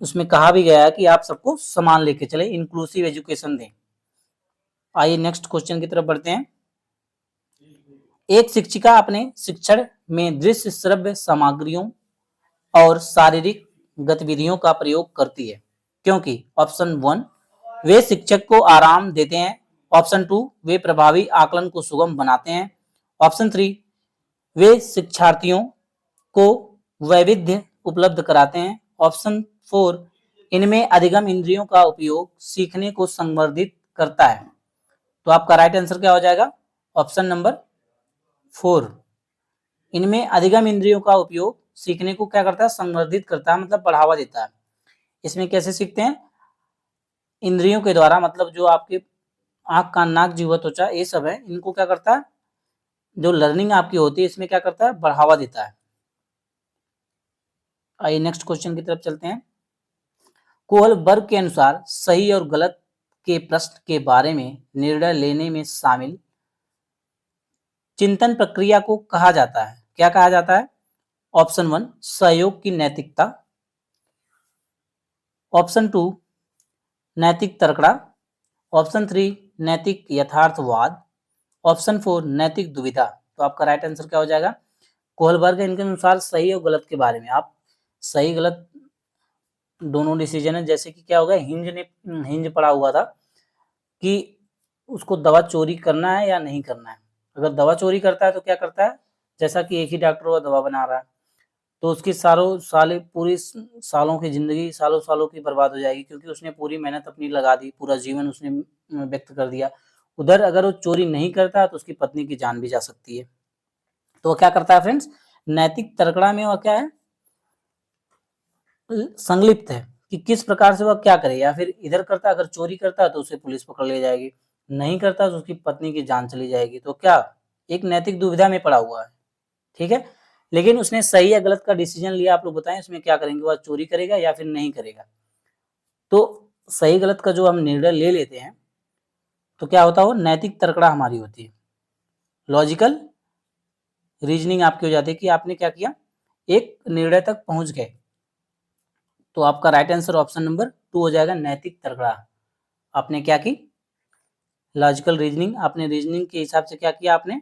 उसमें कहा भी गया है कि आप सबको समान लेके चले, इंक्लूसिव एजुकेशन दें। आइए नेक्स्ट क्वेश्चन की तरफ बढ़ते हैं। एक शिक्षिका अपने शिक्षण में दृश्य श्रव्य सामग्रियों और शारीरिक गतिविधियों का प्रयोग करती है, क्योंकि ऑप्शन 1 वे शिक्षक को आराम देते हैं, ऑप्शन 2 वे प्रभावी आकलन को सुगम बनाते हैं, ऑप्शन 3 वे शिक्षार्थियों को वैविध्य उपलब्ध कराते हैं, ऑप्शन 4 इनमें अधिगम इंद्रियों का उपयोग सीखने को संवर्धित करता है। तो आपका राइट आंसर क्या हो जाएगा? Option number 4। इनमें अधिगम इंद्रियों का उपयोग सीखने को क्या करता है, संवर्धित करता है, मतलब बढ़ावा देता है। इसमें कैसे सीखते हैं? इंद्रियों के द्वारा, मतलब जो आपके आंख, कान, नाक, जीवा, त्वचा, ये सब है, इनको क्या करता है, जो लर्निंग आपकी होती है इसमें क्या करता है, बढ़ावा देता है। आइए नेक्स्ट क्वेश्चन की तरफ चलते हैं। कोहलबर्ग के अनुसार सही और गलत के प्रश्न के बारे में निर्णय लेने में शामिल चिंतन प्रक्रिया को कहा जाता है, क्या कहा जाता है? ऑप्शन 1 सहयोग की नैतिकता, ऑप्शन 2 नैतिक तर्कड़ा, ऑप्शन 3 नैतिक यथार्थवाद, ऑप्शन 4 नैतिक दुविधा। तो आपका राइट आंसर क्या हो जाएगा? कोहलबर्ग इनके अनुसार सही और गलत के बारे में, आप सही गलत दोनों डिसीजन है। जैसे कि क्या होगा, हिंज पड़ा हुआ था कि उसको दवा चोरी करना है या नहीं करना है। अगर दवा चोरी करता है तो क्या करता है, जैसा कि एक ही डॉक्टर वो दवा बना रहा है, तो उसकी पूरी सालों की जिंदगी, सालों सालों की बर्बाद हो जाएगी, क्योंकि उसने पूरी मेहनत अपनी लगा दी, पूरा जीवन उसने व्यक्त कर दिया। उधर अगर वो चोरी नहीं करता तो उसकी पत्नी की जान भी जा सकती है। तो वो क्या करता है फ्रेंड्स, नैतिक तर्कड़ा में वह क्या है, संलिप्त है कि किस प्रकार से वह क्या करे, या फिर इधर करता, अगर चोरी करता है तो उसे पुलिस पकड़ ले जाएगी, नहीं करता तो उसकी पत्नी की जान चली जाएगी। तो क्या, एक नैतिक दुविधा में पड़ा हुआ है, ठीक है। लेकिन उसने सही या गलत का डिसीजन लिया। आप लोग बताएं इसमें क्या करेंगे, वह चोरी करेगा या फिर नहीं करेगा। तो सही गलत का जो हम निर्णय ले लेते हैं तो क्या होता है, वो नैतिक तर्कड़ा हमारी होती है, लॉजिकल रीजनिंग आपकी हो जाती है कि आपने क्या किया, एक निर्णय तक पहुंच गए। तो आपका राइट आंसर ऑप्शन नंबर 2 हो जाएगा, नैतिक तर्कड़ा। आपने क्या की, लॉजिकल रीजनिंग, आपने रीजनिंग के हिसाब से क्या किया, आपने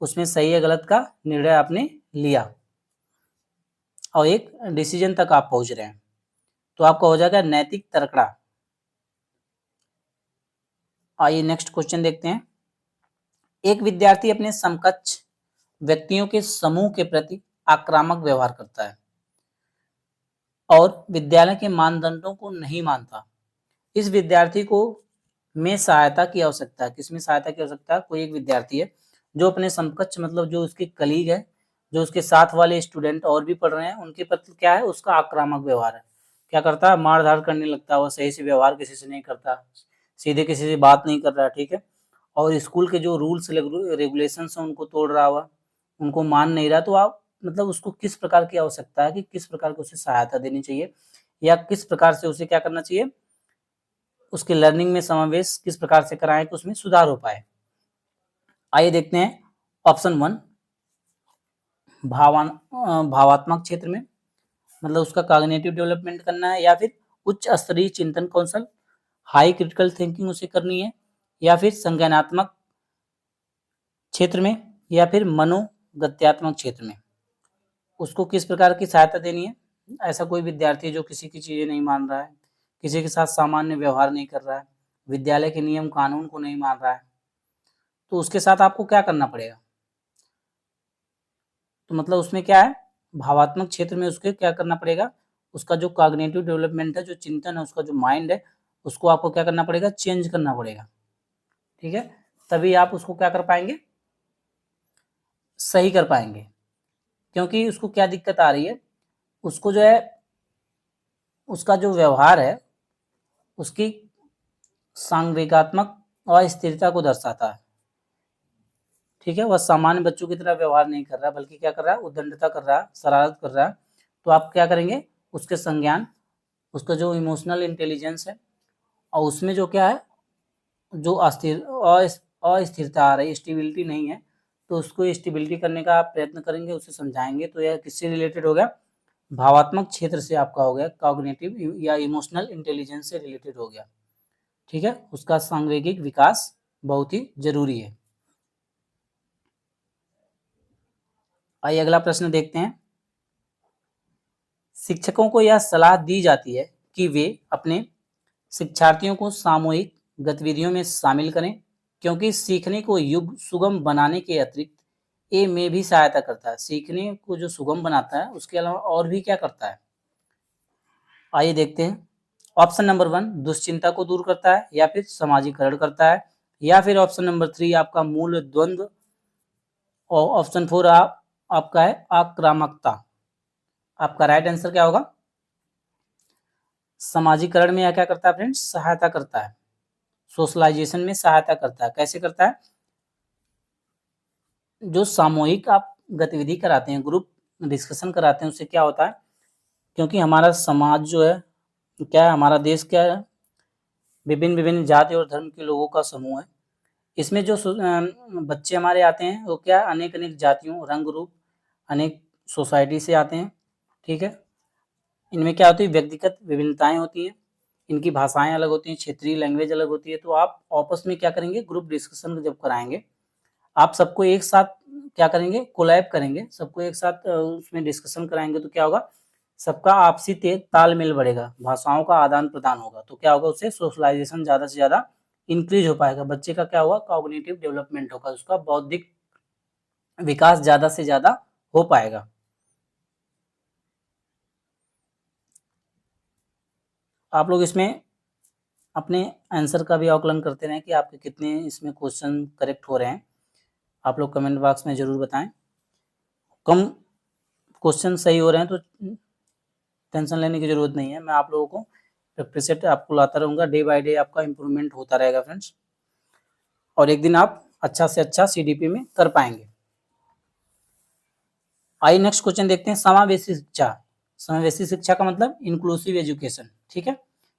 उसमें सही या गलत का निर्णय आपने लिया और एक डिसीजन तक आप पहुंच रहे हैं। तो आपका हो जाएगा नैतिक तर्कड़ा। आइए नेक्स्ट क्वेश्चन देखते हैं। एक विद्यार्थी अपने समकक्ष व्यक्तियों के समूह के प्रति आक्रामक व्यवहार करता है और विद्यालय के मानदंडों को नहीं मानता। इस विद्यार्थी को में सहायता की आवश्यकता है। किसमें सहायता की आवश्यकता है? कोई एक विद्यार्थी है जो अपने समकक्ष, मतलब जो उसके कलीग है, जो उसके साथ वाले स्टूडेंट और भी पढ़ रहे हैं, उनके प्रति क्या है, उसका आक्रामक व्यवहार है। क्या करता है, मार धाड़ करने लगता है, वो सही से व्यवहार किसी से नहीं करता, सीधे किसी से बात नहीं कर रहा, ठीक है। और स्कूल के जो रूल्स रेगुलेशन है उनको तोड़ रहा हुआ, उनको मान नहीं रहा। तो आप मतलब उसको किस प्रकार की आवश्यकता है कि किस प्रकार की उसे सहायता देनी चाहिए, या किस प्रकार से उसे क्या करना चाहिए, उसके लर्निंग में समावेश किस प्रकार से कराएं कि उसमें सुधार हो पाए। आइए देखते हैं ऑप्शन 1 भावात्मक क्षेत्र में, मतलब उसका कॉग्निटिव डेवलपमेंट करना है, या फिर उच्च स्तरीय चिंतन कौशल, हाई क्रिटिकल थिंकिंग उसे करनी है, या फिर संज्ञानात्मक क्षेत्र में, या फिर मनोगत्यात्मक क्षेत्र में, उसको किस प्रकार की सहायता देनी है। ऐसा कोई विद्यार्थी जो किसी की चीजें नहीं मान रहा है, किसी के साथ सामान्य व्यवहार नहीं कर रहा है, विद्यालय के नियम कानून को नहीं मान रहा है, तो उसके साथ आपको क्या करना पड़ेगा? तो मतलब उसमें क्या है, भावात्मक क्षेत्र में उसके क्या करना पड़ेगा, उसका जो कॉग्निटिव डेवलपमेंट है, जो चिंतन है, उसका जो माइंड है, उसको आपको क्या करना पड़ेगा, चेंज करना पड़ेगा। ठीक है, तभी आप उसको क्या कर पाएंगे, सही कर पाएंगे। क्योंकि उसको क्या दिक्कत आ रही है, उसको जो है, उसका जो व्यवहार है, उसकी सांवेगात्मक अस्थिरता को दर्शाता है। ठीक है, वह सामान्य बच्चों की तरह व्यवहार नहीं कर रहा, बल्कि क्या कर रहा है, उद्दंडता कर रहा है, शरारत कर रहा है। तो आप क्या करेंगे, उसके संज्ञान, उसका जो इमोशनल इंटेलिजेंस है, और उसमें जो क्या है, जो अस्थिरता आ रही है, स्टेबिलिटी नहीं है, तो उसको स्टेबिलिटी करने का आप प्रयत्न करेंगे, उसे समझाएंगे। तो यह किससे रिलेटेड हो गया, भावात्मक क्षेत्र से आपका हो गया, कॉग्निटिव या इमोशनल इंटेलिजेंस से रिलेटेड हो गया। ठीक है, उसका सांवेगिक विकास बहुत ही जरूरी है। आइए अगला प्रश्न देखते हैं। शिक्षकों को यह सलाह दी जाती है कि वे अपने शिक्षार्थियों को सामूहिक गतिविधियों में शामिल करें, क्योंकि सीखने को युग सुगम बनाने के अतिरिक्त ये में भी सहायता करता है। सीखने को जो सुगम बनाता है, उसके अलावा और भी क्या करता है, आइए देखते हैं। ऑप्शन नंबर 1 दुश्चिंता को दूर करता है, या फिर समाजीकरण करता है, या फिर ऑप्शन नंबर 3 आपका मूल द्वंद्व, और ऑप्शन 4 आपका है आक्रामकता। आपका राइट आंसर क्या होगा, समाजीकरण में यह क्या करता है फ्रेंड्स, सहायता करता है, सोशलाइजेशन में सहायता करता है। कैसे करता है, जो सामूहिक आप गतिविधि कराते हैं, ग्रुप डिस्कशन कराते हैं, उससे क्या होता है, क्योंकि हमारा समाज जो है, क्या है, हमारा देश क्या है, विभिन्न विभिन्न जाति और धर्म के लोगों का समूह है। इसमें जो बच्चे हमारे आते हैं, वो क्या, अनेक अनेक जातियों, रंग रूप, अनेक सोसाइटी से आते हैं। ठीक है, इनमें क्या होती है, व्यक्तिगत विभिन्नताएं होती हैं, इनकी भाषाएं अलग होती हैं, क्षेत्रीय लैंग्वेज अलग होती है। तो आप आपस में क्या करेंगे, ग्रुप डिस्कशन जब कराएंगे, आप सबको एक साथ क्या करेंगे, कोलैब करेंगे, सबको एक साथ उसमें डिस्कशन कराएंगे, तो क्या होगा, सबका आपसी तालमेल बढ़ेगा, भाषाओं का आदान प्रदान होगा, तो क्या होगा, उससे सोशलाइजेशन ज़्यादा से ज़्यादा इंक्रीज हो पाएगा। बच्चे का क्या होगा, कॉग्निटिव डेवलपमेंट होगा, उसका बौद्धिक विकास ज़्यादा से ज़्यादा हो पाएगा। आप लोग इसमें अपने आंसर का भी आकलन करते रहें कि आपके कितने इसमें क्वेश्चन करेक्ट हो रहे हैं। आप लोग कमेंट बॉक्स में ज़रूर बताएं। कम क्वेश्चन सही हो रहे हैं तो टेंशन लेने की ज़रूरत नहीं है, मैं आप लोगों को प्रैक्टिस सेट आपको लाता रहूँगा, डे बाय डे आपका इम्प्रूवमेंट होता रहेगा फ्रेंड्स, और एक दिन आप अच्छा से अच्छा सीडीपी में कर पाएंगे। आइए नेक्स्ट क्वेश्चन देखते हैं, समावेशी शिक्षा। समावेशी शिक्षा का मतलब इंक्लूसिव एजुकेशन। ठीक है,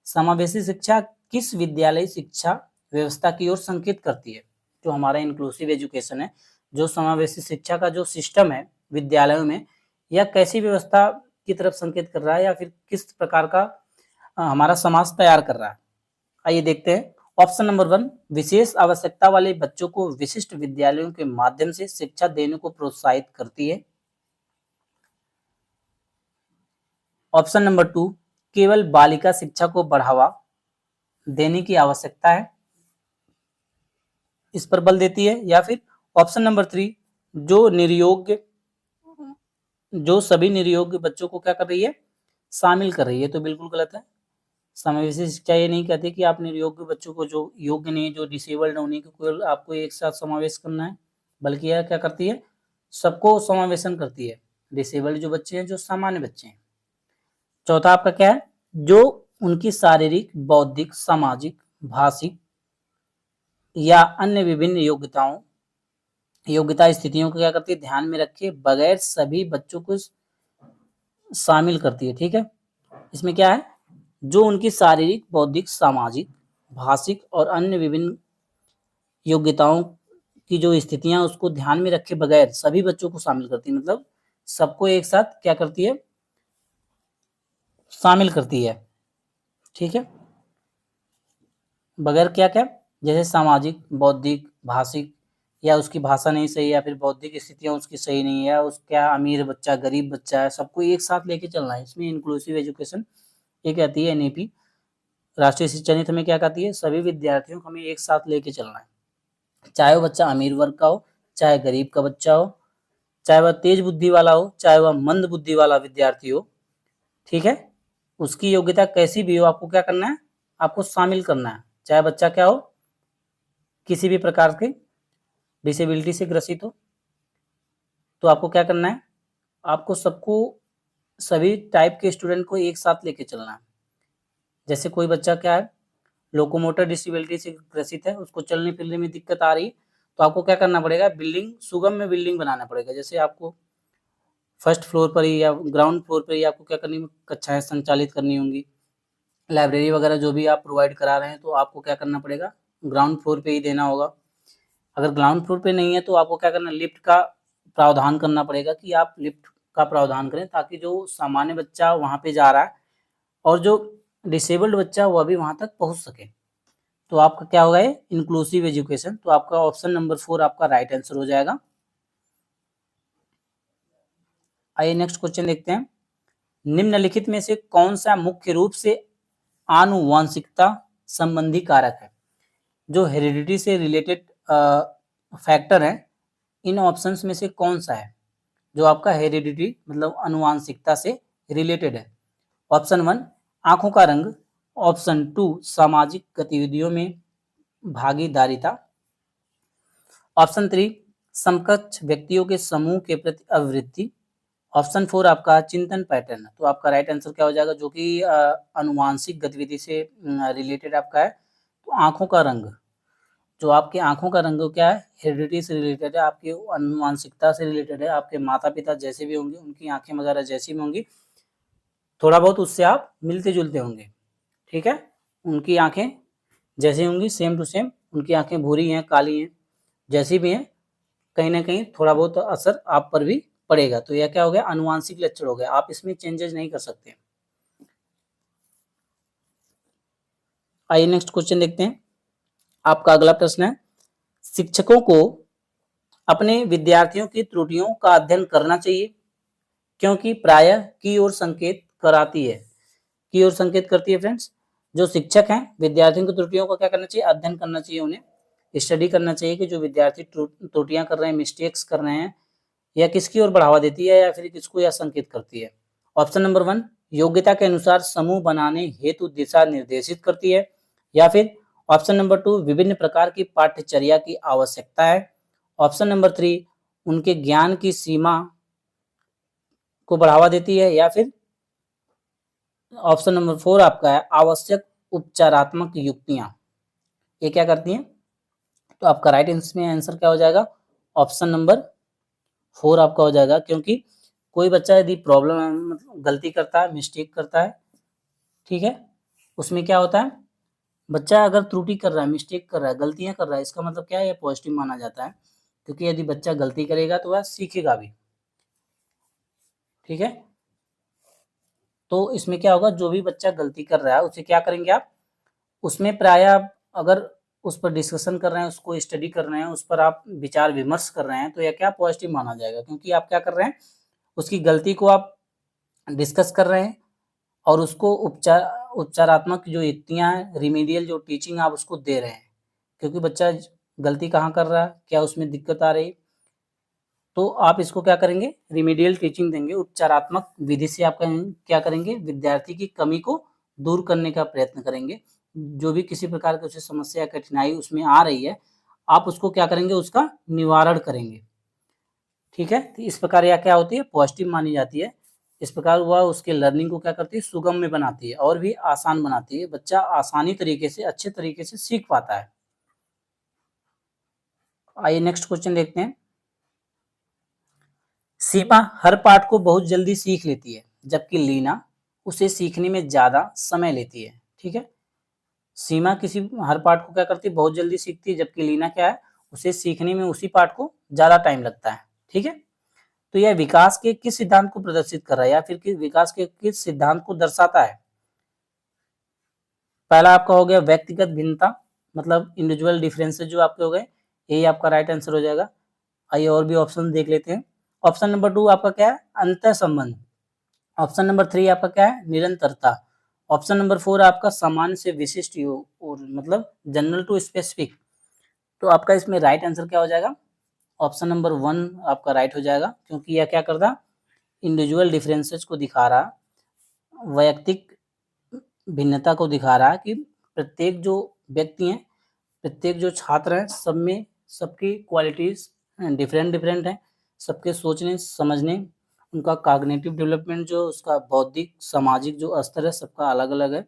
समावेशी शिक्षा किस विद्यालय शिक्षा व्यवस्था की ओर संकेत करती है? जो हमारा इंक्लूसिव एजुकेशन है, जो समावेशी शिक्षा का जो सिस्टम है विद्यालयों में, यह कैसी व्यवस्था की तरफ संकेत कर रहा है, या फिर किस प्रकार का हमारा समाज तैयार कर रहा है? आइए देखते हैं। ऑप्शन नंबर 1 विशेष आवश्यकता वाले बच्चों को विशिष्ट विद्यालयों के माध्यम से शिक्षा देने को प्रोत्साहित करती है। ऑप्शन नंबर 2 केवल बालिका शिक्षा को बढ़ावा देने की आवश्यकता है, इस पर बल देती है। या फिर ऑप्शन नंबर 3 जो निर्योग्य, जो सभी निर्योग्य बच्चों को क्या कर रही है, शामिल कर रही है। तो बिल्कुल गलत है। समावेशी शिक्षा ये नहीं कहती कि आप निर्योग्य बच्चों को, जो योग्य नहीं, जो डिसेबल्ड है, उन्हीं को आपको एक साथ समावेश करना है, बल्कि यह क्या करती है, सबको समावेशन करती है, डिसेबल्ड जो बच्चे हैं, जो सामान्य बच्चे हैं। चौथा आपका क्या है, जो उनकी शारीरिक, बौद्धिक, सामाजिक, भाषिक या अन्य विभिन्न योग्यता स्थितियों को क्या करती है, ध्यान में रखे बगैर सभी बच्चों को शामिल करती है। ठीक है, इसमें क्या है, जो उनकी शारीरिक, बौद्धिक, सामाजिक, भाषिक और अन्य विभिन्न योग्यताओं की जो स्थितियां, उसको ध्यान में रखे बगैर सभी बच्चों को शामिल करती है, मतलब सबको एक साथ क्या करती है, शामिल करती है। ठीक है, बगैर क्या क्या, जैसे सामाजिक, बौद्धिक, भाषिक या उसकी भाषा नहीं सही, या फिर बौद्धिक स्थितियाँ उसकी सही नहीं है, या उसका अमीर बच्चा, गरीब बच्चा है, सबको एक साथ लेके चलना है। इसमें इंक्लूसिव एजुकेशन ये कहती है एनईपी, राष्ट्रीय शिक्षा नीति हमें क्या कहती है, सभी विद्यार्थियों को हमें एक साथ लेके चलना है, चाहे वो बच्चा अमीर वर्ग का हो, चाहे गरीब का बच्चा हो, चाहे वह तेज बुद्धि वाला हो, चाहे वह मंद बुद्धि वाला विद्यार्थी हो, ठीक है। उसकी योग्यता कैसी भी हो, आपको क्या करना है, आपको शामिल करना है, चाहे बच्चा क्या हो, किसी भी प्रकार के डिसेबिलिटी से ग्रसित हो, तो आपको क्या करना है, आपको सबको, सभी टाइप के स्टूडेंट को एक साथ लेके चलना है। जैसे कोई बच्चा क्या है, लोकोमोटर डिसेबिलिटी से ग्रसित है, उसको चलने फिरने में दिक्कत आ रही, तो आपको क्या करना पड़ेगा, बिल्डिंग सुगम में बिल्डिंग बनाना पड़ेगा। जैसे आपको फर्स्ट फ्लोर पर ही या ग्राउंड फ्लोर पर ही आपको क्या करनी, कक्षाएं संचालित करनी होंगी, लाइब्रेरी वगैरह जो भी आप प्रोवाइड करा रहे हैं, तो आपको क्या करना पड़ेगा, ग्राउंड फ्लोर पे ही देना होगा। अगर ग्राउंड फ्लोर पे नहीं है, तो आपको क्या करना, लिफ्ट का प्रावधान करना पड़ेगा कि आप लिफ्ट का प्रावधान करें, ताकि जो सामान्य बच्चा वहाँ पे जा रहा है और जो डिसेबल्ड बच्चा वह भी वहाँ तक पहुँच सके। तो आपका क्या होगा, ये इंक्लूसिव एजुकेशन। तो आपका ऑप्शन नंबर 4 आपका राइट आंसर हो जाएगा। आइए नेक्स्ट क्वेश्चन देखते हैं। निम्नलिखित में से कौन सा मुख्य रूप से आनुवांशिकता संबंधी कारक है? जो हेरिडिटी से रिलेटेड फैक्टर है, इन ऑप्शंस में से कौन सा है जो आपका हेरिडिटी मतलब आनुवांशिकता से रिलेटेड है? ऑप्शन 1 आंखों का रंग, ऑप्शन 2 सामाजिक गतिविधियों में भागीदारिता, ऑप्शन 3 समकक्ष व्यक्तियों के समूह के प्रति अभिवृत्ति, ऑप्शन 4 आपका चिंतन पैटर्न। तो आपका राइट आंसर क्या हो जाएगा, जो कि अनुवांशिक गतिविधि से रिलेटेड आपका है, तो आंखों का रंग। जो आपके आंखों का रंग क्या है, हेरिडिटी से रिलेटेड है, आपकी अनुवांशिकता से रिलेटेड है। आपके माता पिता जैसे भी होंगे, उनकी आंखें वगैरह जैसी भी होंगी, थोड़ा बहुत उससे आप मिलते जुलते होंगे, ठीक है। उनकी आंखें जैसी होंगी, सेम टू सेम, उनकी आंखें भूरी हैं, काली हैं, जैसी भी हैं, कहीं ना कहीं थोड़ा बहुत असर आप पर भी पड़ेगा। तो यह क्या हो गया, आनुवांशिक लक्षण हो गया, आप इसमें चेंजेस नहीं कर सकते। आइए नेक्स्ट क्वेश्चन देखते हैं। आपका अगला प्रश्न है, शिक्षकों को अपने विद्यार्थियों की त्रुटियों का अध्ययन करना चाहिए, क्योंकि प्रायः की ओर संकेत कराती है। की ओर संकेत करती है फ्रेंड्स। जो शिक्षक हैं, विद्यार्थियों की त्रुटियों का क्या करना चाहिए, अध्ययन करना चाहिए, उन्हें स्टडी करना चाहिए कि जो विद्यार्थी त्रुटियां कर रहे हैं, मिस्टेक्स कर रहे हैं, या किसकी ओर बढ़ावा देती है, या फिर किसको यह संकेत करती है। ऑप्शन नंबर 1 योग्यता के अनुसार समूह बनाने हेतु दिशा निर्देशित करती है, या फिर ऑप्शन नंबर 2 विभिन्न प्रकार की पाठ्यचर्या की आवश्यकता है, ऑप्शन नंबर 3 उनके ज्ञान की सीमा को बढ़ावा देती है, या फिर ऑप्शन नंबर 4 आपका है आवश्यक उपचारात्मक युक्तियां, ये क्या करती हैं। तो आपका राइट इसमें आंसर क्या हो जाएगा, ऑप्शन नंबर 4 आपका हो जाएगा। क्योंकि कोई बच्चा यदि प्रॉब्लम मतलब गलती करता है, मिस्टेक करता है, ठीक है, उसमें क्या होता है, बच्चा अगर त्रुटि कर रहा है, मिस्टेक कर रहा है, गलतियां कर रहा है, इसका मतलब क्या है, ये पॉजिटिव माना जाता है। क्योंकि यदि बच्चा गलती करेगा तो वह सीखेगा भी, ठीक है। तो इसमें क्या होगा, जो भी बच्चा गलती कर रहा है उसे क्या करेंगे आप, उसमें प्रायः अगर उस पर डिस्कशन कर रहे हैं, उसको स्टडी कर रहे हैं, उस पर आप विचार विमर्श कर रहे हैं, तो यह क्या पॉजिटिव माना जाएगा। क्योंकि आप क्या कर रहे हैं, उसकी गलती को आप डिस्कस कर रहे हैं और उसको उपचारात्मक जो युक्तियां हैं, रिमीडियल जो टीचिंग आप उसको दे रहे हैं। क्योंकि बच्चा गलती कहाँ कर रहा है, क्या उसमें दिक्कत आ रही, तो आप इसको क्या करेंगे, रिमीडियल टीचिंग देंगे, उपचारात्मक विधि से आप क्या करेंगे, विद्यार्थी की कमी को दूर करने का प्रयत्न करेंगे। जो भी किसी प्रकार की उसे समस्या या कठिनाई उसमें आ रही है, आप उसको क्या करेंगे, उसका निवारण करेंगे, ठीक है। तो इस प्रकार यह क्या होती है, पॉजिटिव मानी जाती है। इस प्रकार वह उसके लर्निंग को क्या करती है, सुगम में बनाती है और भी आसान बनाती है। बच्चा आसानी तरीके से, अच्छे तरीके से सीख पाता है। आइए नेक्स्ट क्वेश्चन देखते हैं। सीमा हर पाठ को बहुत जल्दी सीख लेती है, जबकि लीना उसे सीखने में ज्यादा समय लेती है, ठीक है। सीमा किसी हर पाठ को क्या करती है, बहुत जल्दी सीखती है, जबकि लीना क्या है, उसे सीखने में उसी पाठ को ज्यादा टाइम लगता है, ठीक है। तो यह विकास के किस सिद्धांत को प्रदर्शित कर रहा है, या फिर विकास के किस सिद्धांत को दर्शाता है। पहला आपका हो गया व्यक्तिगत भिन्नता, मतलब इंडिविजुअल डिफरेंसेस जो आपके हो गए, यही आपका राइट आंसर हो जाएगा। आइए और भी ऑप्शन देख लेते हैं। ऑप्शन नंबर 2 आपका क्या है, अंतर संबंध। ऑप्शन नंबर 3 आपका क्या है, निरंतरता। ऑप्शन नंबर 4 आपका सामान्य से विशिष्ट और मतलब जनरल टू स्पेसिफिक। तो आपका इसमें राइट आंसर क्या हो जाएगा, ऑप्शन नंबर 1 आपका राइट हो जाएगा, क्योंकि यह क्या करता, इंडिविजुअल डिफरेंसेस को दिखा रहा, वैयक्तिक भिन्नता को दिखा रहा है कि प्रत्येक जो व्यक्ति हैं, प्रत्येक जो छात्र हैं, सब में सबकी क्वालिटीज डिफरेंट डिफरेंट हैं, सबके सोचने समझने, उनका कॉग्निटिव डेवलपमेंट जो उसका बौद्धिक सामाजिक जो स्तर है सबका अलग अलग है।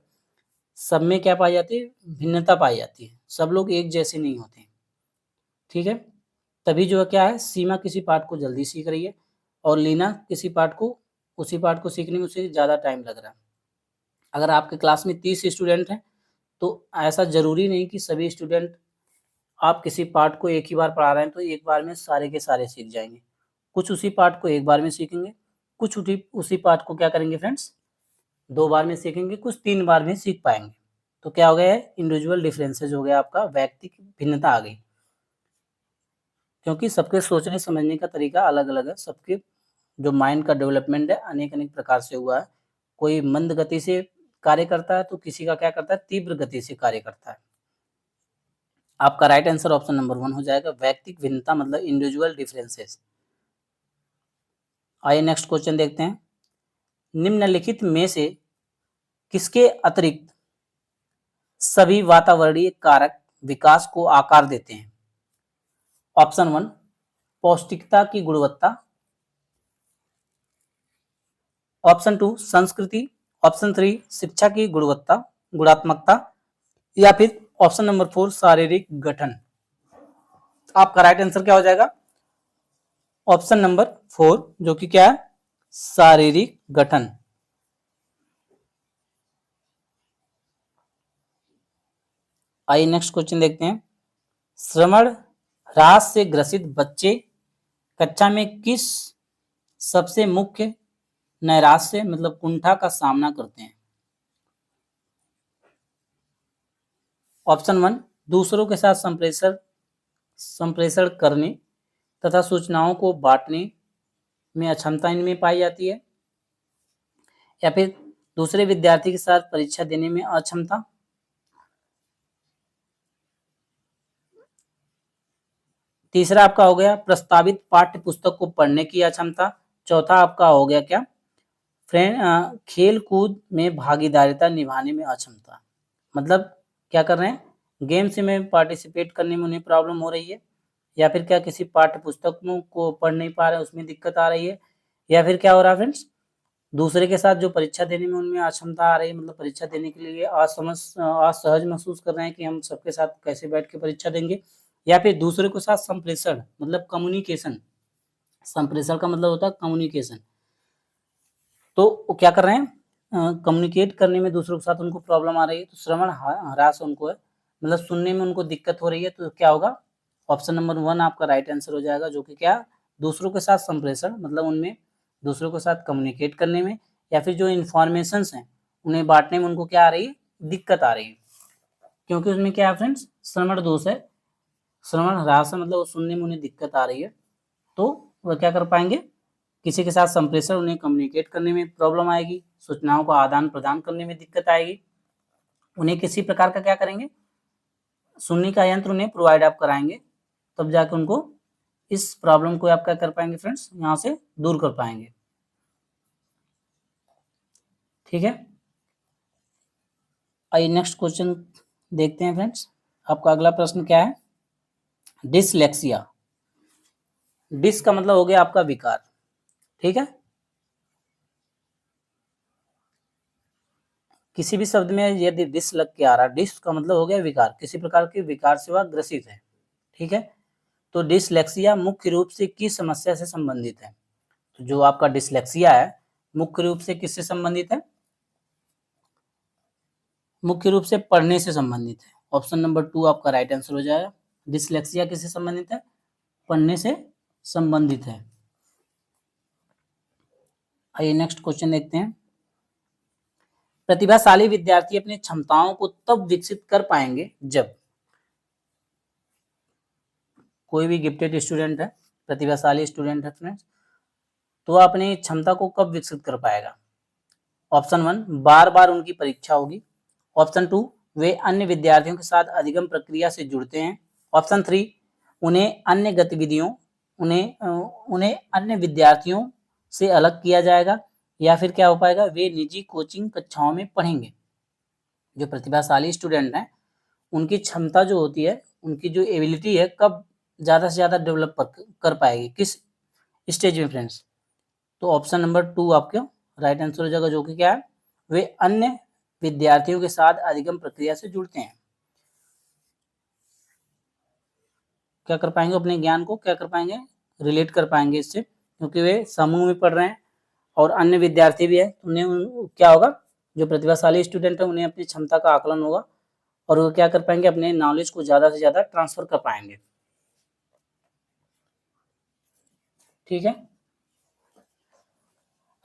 सब में क्या पाई जाती है, भिन्नता पाई जाती है, सब लोग एक जैसे नहीं होते। ठीक है, तभी जो है क्या है, सीमा किसी पाठ को जल्दी सीख रही है और लीना किसी पाठ को, उसी पाठ को सीखने में उसे ज़्यादा टाइम लग रहा है। अगर आपके क्लास में 30 स्टूडेंट हैं तो ऐसा ज़रूरी नहीं कि सभी स्टूडेंट, आप किसी पाठ को एक ही बार पढ़ा रहे हैं तो एक बार में सारे के सारे सीख जाएंगे। कुछ उसी पाठ को एक बार में सीखेंगे, कुछ उसी पाठ को क्या करेंगे फ्रेंड्स, 2 बार में सीखेंगे, कुछ 3 बार में सीख पाएंगे। तो क्या हो गया है, इंडिविजुअल डिफरेंसेस हो गया, आपका व्यक्तिक भिन्नता आ गई, क्योंकि सबके सोचने समझने का तरीका अलग अलग है। सबके जो माइंड का डेवलपमेंट है अनेक अनेक प्रकार से हुआ है। कोई मंद गति से कार्य करता है तो किसी का क्या करता है, तीव्र गति से कार्य करता है। आपका राइट आंसर ऑप्शन नंबर 1 हो जाएगा, व्यक्तिक भिन्नता मतलब इंडिविजुअल डिफरेंसेस। आइए नेक्स्ट क्वेश्चन देखते हैं। निम्नलिखित में से किसके अतिरिक्त सभी वातावरणीय कारक विकास को आकार देते हैं? ऑप्शन 1 पौष्टिकता की गुणवत्ता, ऑप्शन 2 संस्कृति, ऑप्शन 3 शिक्षा की गुणात्मकता, या फिर ऑप्शन नंबर 4 शारीरिक गठन। आपका राइट आंसर क्या हो जाएगा, ऑप्शन नंबर 4 जो कि क्या है, शारीरिक गठन। आइए नेक्स्ट क्वेश्चन देखते हैं। श्रवण ह्रास से ग्रसित बच्चे कक्षा में किस सबसे मुख्य नैराश्य मतलब कुंठा का सामना करते हैं? ऑप्शन 1 दूसरों के साथ संप्रेषण करने तथा सूचनाओं को बांटने में अक्षमता इनमें पाई जाती है, या फिर दूसरे विद्यार्थी के साथ परीक्षा देने में अक्षमता, तीसरा आपका हो गया प्रस्तावित पाठ्य पुस्तक को पढ़ने की अक्षमता, चौथा आपका हो गया क्या, खेल कूद में भागीदारिता निभाने में अक्षमता। मतलब क्या कर रहे हैं, गेम्स में पार्टिसिपेट करने में उन्हें प्रॉब्लम हो रही है, या फिर क्या किसी पाठ्य पुस्तक को पढ़ नहीं पा रहे उसमें दिक्कत आ रही है, या फिर क्या हो रहा है फ्रेंड्स, दूसरे के साथ जो परीक्षा देने में उनमें अक्षमता आ रही है, मतलब परीक्षा देने के लिए असहज महसूस कर रहे हैं कि हम सबके साथ कैसे बैठ के परीक्षा देंगे, या फिर दूसरे के साथ संप्रेषण मतलब कम्युनिकेशन, संप्रेषण का मतलब होता है कम्युनिकेशन, तो वो क्या कर रहे हैं, कम्युनिकेट करने में दूसरों के साथ उनको प्रॉब्लम आ रही है, तो श्रवण ह्रास उनको है, मतलब सुनने में उनको दिक्कत हो रही है, तो क्या होगा, ऑप्शन नंबर 1 आपका राइट आंसर हो जाएगा, जो कि क्या, दूसरों के साथ संप्रेषण मतलब उनमें दूसरों के साथ कम्युनिकेट करने में, या फिर जो इन्फॉर्मेशंस हैं उन्हें बांटने में उनको क्या आ रही है, दिक्कत आ रही है, क्योंकि उसमें क्या है फ्रेंड्स, श्रवण दोष है, श्रवण ह्रास है, मतलब वो सुनने में उन्हें दिक्कत आ रही है, तो वह क्या कर पाएंगे, किसी के साथ संप्रेषण उन्हें कम्युनिकेट करने में प्रॉब्लम आएगी, सूचनाओं का आदान प्रदान करने में दिक्कत आएगी, उन्हें किसी प्रकार का क्या करेंगे, सुनने का यंत्र उन्हें प्रोवाइड आप कराएंगे, तब जाकर उनको इस प्रॉब्लम को आप क्या कर पाएंगे फ्रेंड्स, यहाँ से दूर कर पाएंगे। ठीक है, आइए नेक्स्ट क्वेश्चन देखते हैं फ्रेंड्स। आपका अगला प्रश्न क्या है, डिसलेक्सिया। डिस का मतलब हो गया आपका विकार, ठीक है, किसी भी शब्द में यदि डिस लग के आ रहा है, डिस का मतलब हो गया विकार, किसी प्रकार के विकार से वह ग्रसित है, ठीक है, तो डिसलेक्सिया मुख्य रूप से किस समस्या से संबंधित है? तो जो आपका डिसलेक्सिया है मुख्य रूप से किससे संबंधित है, मुख्य रूप से पढ़ने से संबंधित है। ऑप्शन नंबर 2 आपका राइट आंसर हो जाएगा, डिसलेक्सिया किससे संबंधित है, पढ़ने से संबंधित है। आइए नेक्स्ट क्वेश्चन देखते हैं। प्रतिभाशाली विद्यार्थी अपनी क्षमताओं को तब विकसित कर पाएंगे जब कोई भी गिफ्टेड स्टूडेंट है, प्रतिभाशाली स्टूडेंट है फ्रेंड्स, तो वह अपनी क्षमता को कब विकसित कर पाएगा? ऑप्शन 1, बार बार उनकी परीक्षा होगी। ऑप्शन 2, वे अन्य विद्यार्थियों के साथ अधिगम प्रक्रिया से जुड़ते हैं। ऑप्शन 3, उन्हें अन्य गतिविधियों उन्हें अन्य विद्यार्थियों से अलग किया जाएगा। या फिर क्या हो पाएगा, वे निजी कोचिंग कक्षाओं में पढ़ेंगे। जो प्रतिभाशाली स्टूडेंट हैं उनकी क्षमता जो होती है, उनकी जो एबिलिटी है, कब ज़्यादा से ज़्यादा डेवलप कर पाएगी, किस स्टेज में फ्रेंड्स? तो ऑप्शन नंबर 2 आपका राइट आंसर हो जाएगा, जो कि क्या है, वे अन्य विद्यार्थियों के साथ अधिगम प्रक्रिया से जुड़ते हैं। क्या कर पाएंगे, अपने ज्ञान को क्या कर पाएंगे, रिलेट कर पाएंगे इससे, क्योंकि वे समूह में पढ़ रहे हैं और अन्य विद्यार्थी भी है। उन्हें क्या होगा, जो प्रतिभाशाली स्टूडेंट है उन्हें अपनी क्षमता का आकलन होगा और वो क्या कर पाएंगे, अपने नॉलेज को ज़्यादा से ज़्यादा ट्रांसफर कर पाएंगे। ठीक है,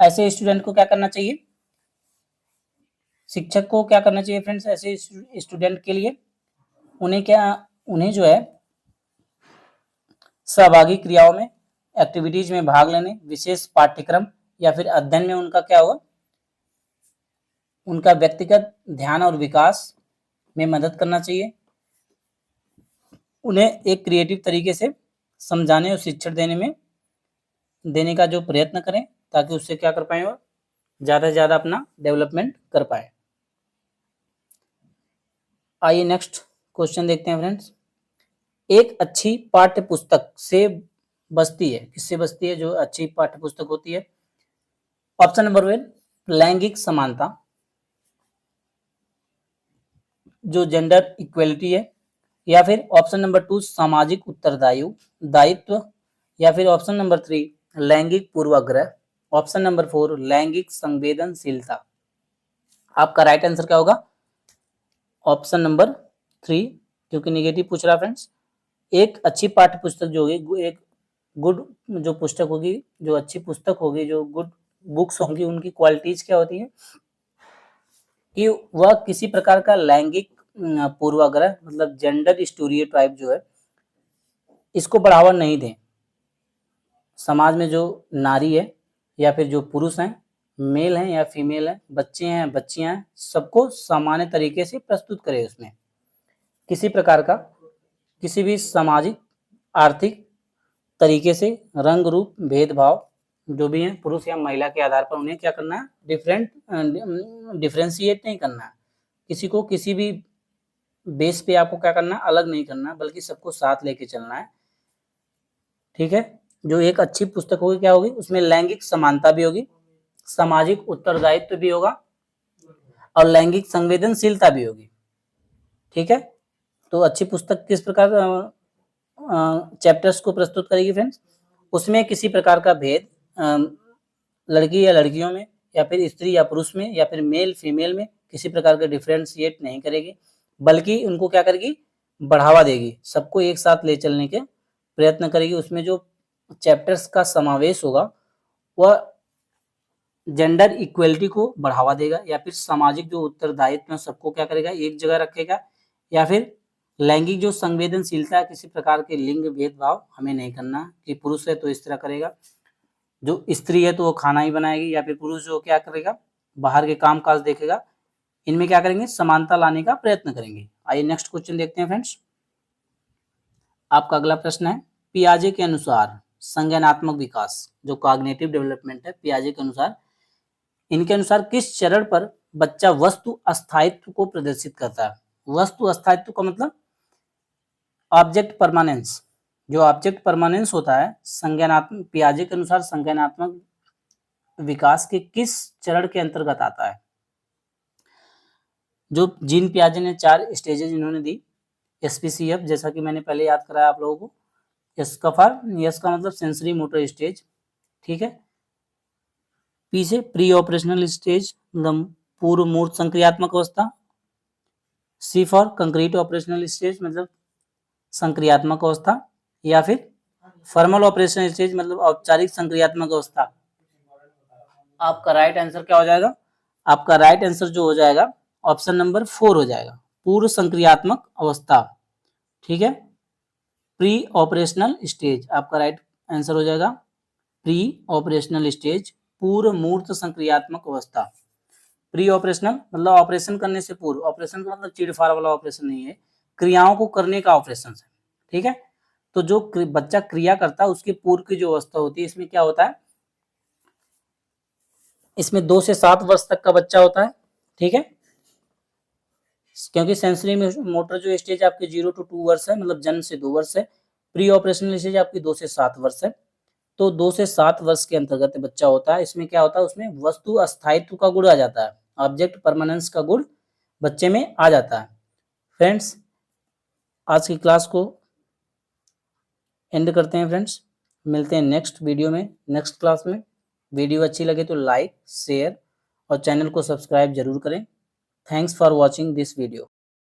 ऐसे स्टूडेंट को क्या करना चाहिए, शिक्षक को क्या करना चाहिए फ्रेंड्स, ऐसे स्टूडेंट के लिए उन्हें जो है सहभागी क्रियाओं में, एक्टिविटीज में भाग लेने, विशेष पाठ्यक्रम या फिर अध्ययन में उनका क्या होगा, उनका व्यक्तिगत ध्यान और विकास में मदद करना चाहिए। उन्हें एक क्रिएटिव तरीके से समझाने और शिक्षण देने का जो प्रयत्न करें, ताकि उससे क्या कर पाए, वो ज़्यादा से ज़्यादा अपना डेवलपमेंट कर पाए। आइए नेक्स्ट क्वेश्चन देखते हैं फ्रेंड्स। एक अच्छी पाठ्य पुस्तक से बचती है, किससे बचती है जो अच्छी पाठ्य पुस्तक होती है? ऑप्शन नंबर 1, लैंगिक समानता, जो जेंडर इक्वलिटी है। या फिर ऑप्शन नंबर 2, सामाजिक दायित्व। या फिर ऑप्शन नंबर 3, लैंगिक पूर्वाग्रह। ऑप्शन नंबर 4, लैंगिक संवेदनशीलता। आपका राइट आंसर क्या होगा? ऑप्शन नंबर 3, क्योंकि निगेटिव पूछ रहा फ्रेंड्स। एक अच्छी पाठ्य पुस्तक जो होगी, एक गुड जो पुस्तक होगी, जो अच्छी पुस्तक होगी, जो गुड बुक्स होंगी, उनकी क्वालिटीज क्या होती है कि वह किसी प्रकार का लैंगिक पूर्वाग्रह, मतलब जेंडर स्टीरियोटाइप जो है, इसको बढ़ावा नहीं दें। समाज में जो नारी है या फिर जो पुरुष हैं, मेल हैं या फीमेल हैं, बच्चे हैं बच्चियां हैं, सबको सामान्य तरीके से प्रस्तुत करें। उसमें किसी प्रकार का, किसी भी सामाजिक आर्थिक तरीके से रंग रूप भेदभाव जो भी है पुरुष या महिला के आधार पर उन्हें क्या करना है, डिफरेंशिएट नहीं करना है। किसी को किसी भी बेस पे आपको क्या करना है, अलग नहीं करना है, बल्कि सबको साथ लेके चलना है। ठीक है, जो एक अच्छी पुस्तक होगी क्या होगी, उसमें लैंगिक समानता भी होगी, सामाजिक उत्तरदायित्व भी होगा और लैंगिक संवेदनशीलता भी होगी। ठीक है, तो अच्छी पुस्तक किस प्रकार चैप्टर्स को प्रस्तुत करेगी फ्रेंड्स? उसमें किसी प्रकार का भेद लड़की या लड़कियों में, या फिर स्त्री या पुरुष में, या फिर मेल फीमेल में किसी प्रकार का डिफरेंशिएट नहीं करेगी, बल्कि उनको क्या करेगी, बढ़ावा देगी, सबको एक साथ ले चलने के प्रयत्न करेगी। उसमें जो चैप्टर्स का समावेश होगा वह जेंडर इक्वलिटी को बढ़ावा देगा, या फिर सामाजिक जो उत्तरदायित्व सबको क्या करेगा, एक जगह रखेगा, या फिर लैंगिक जो संवेदनशीलता है, किसी प्रकार के लिंग भेदभाव हमें नहीं करना, कि पुरुष है तो इस तरह करेगा, जो स्त्री है तो वो खाना ही बनाएगी, या फिर पुरुष जो क्या करेगा, बाहर के काम काज देखेगा। इनमें क्या करेंगे, समानता लाने का प्रयत्न करेंगे। आइए नेक्स्ट क्वेश्चन देखते हैं फ्रेंड्स। आपका अगला प्रश्न है, पियाजे के अनुसार संज्ञानात्मक विकास, जो कॉग्निटिव डेवलपमेंट है, पियाजे के अनुसार, इनके अनुसार किस चरण पर बच्चा वस्तु अस्थायित्व को प्रदर्शित करता है? वस्तु अस्थायित्व का मतलब ऑब्जेक्ट परमानेंस। जो ऑब्जेक्ट परमानेंस होता है, संज्ञानात्मक, पियाजे के अनुसार संज्ञानात्मक विकास के किस चरण के अंतर्गत आता है? जो जीन पियाजे ने 4 स्टेजेस इन्होंने दी, SPCF, जैसा कि मैंने पहले याद कराया आप लोगों को। एस का मतलब सेंसरी मोटर स्टेज, ठीक है। पी से प्री ऑपरेशनल स्टेज, मतलब पूर्व मूर्त संक्रियात्मक अवस्था। सी फॉर कंक्रीट ऑपरेशनल स्टेज, मतलब संक्रियात्मक अवस्था। या फिर फॉर्मल ऑपरेशनल स्टेज, मतलब औपचारिक संक्रियात्मक अवस्था। आपका राइट आंसर क्या हो जाएगा? आपका राइट आंसर जो हो जाएगा ऑप्शन नंबर 4 हो जाएगा, पूर्व संक्रियात्मक अवस्था। ठीक है, प्री ऑपरेशनल स्टेज, आपका राइट आंसर हो जाएगा प्री ऑपरेशनल स्टेज, पूर्व मूर्त संक्रियात्मक अवस्था। प्री ऑपरेशनल मतलब ऑपरेशन करने से पूर्व, ऑपरेशन का मतलब चीड़फाड़ वाला ऑपरेशन नहीं है, क्रियाओं को करने का ऑपरेशन है, ठीक है। तो जो बच्चा क्रिया करता है उसकी पूर्व की जो अवस्था होती है, इसमें क्या होता है, इसमें 2 से 7 वर्ष तक का बच्चा होता है, ठीक है। क्योंकि सेंसरी मोटर जो स्टेज आपकी 0 to 2 वर्ष है, मतलब जन्म से 2 वर्ष है। प्री ऑपरेशनल स्टेज आपकी 2 से 7 वर्ष है। तो 2 से 7 वर्ष के अंतर्गत बच्चा होता है। इसमें क्या होता है, उसमें वस्तु अस्थायित्व का गुण आ जाता है, ऑब्जेक्ट परमानेंस का गुण बच्चे में आ जाता है। फ्रेंड्स, आज की क्लास को एंड करते हैं फ्रेंड्स, मिलते हैं नेक्स्ट वीडियो में, नेक्स्ट क्लास में। वीडियो अच्छी लगे तो लाइक, शेयर और चैनल को सब्सक्राइब जरूर करें। Thanks for watching this video.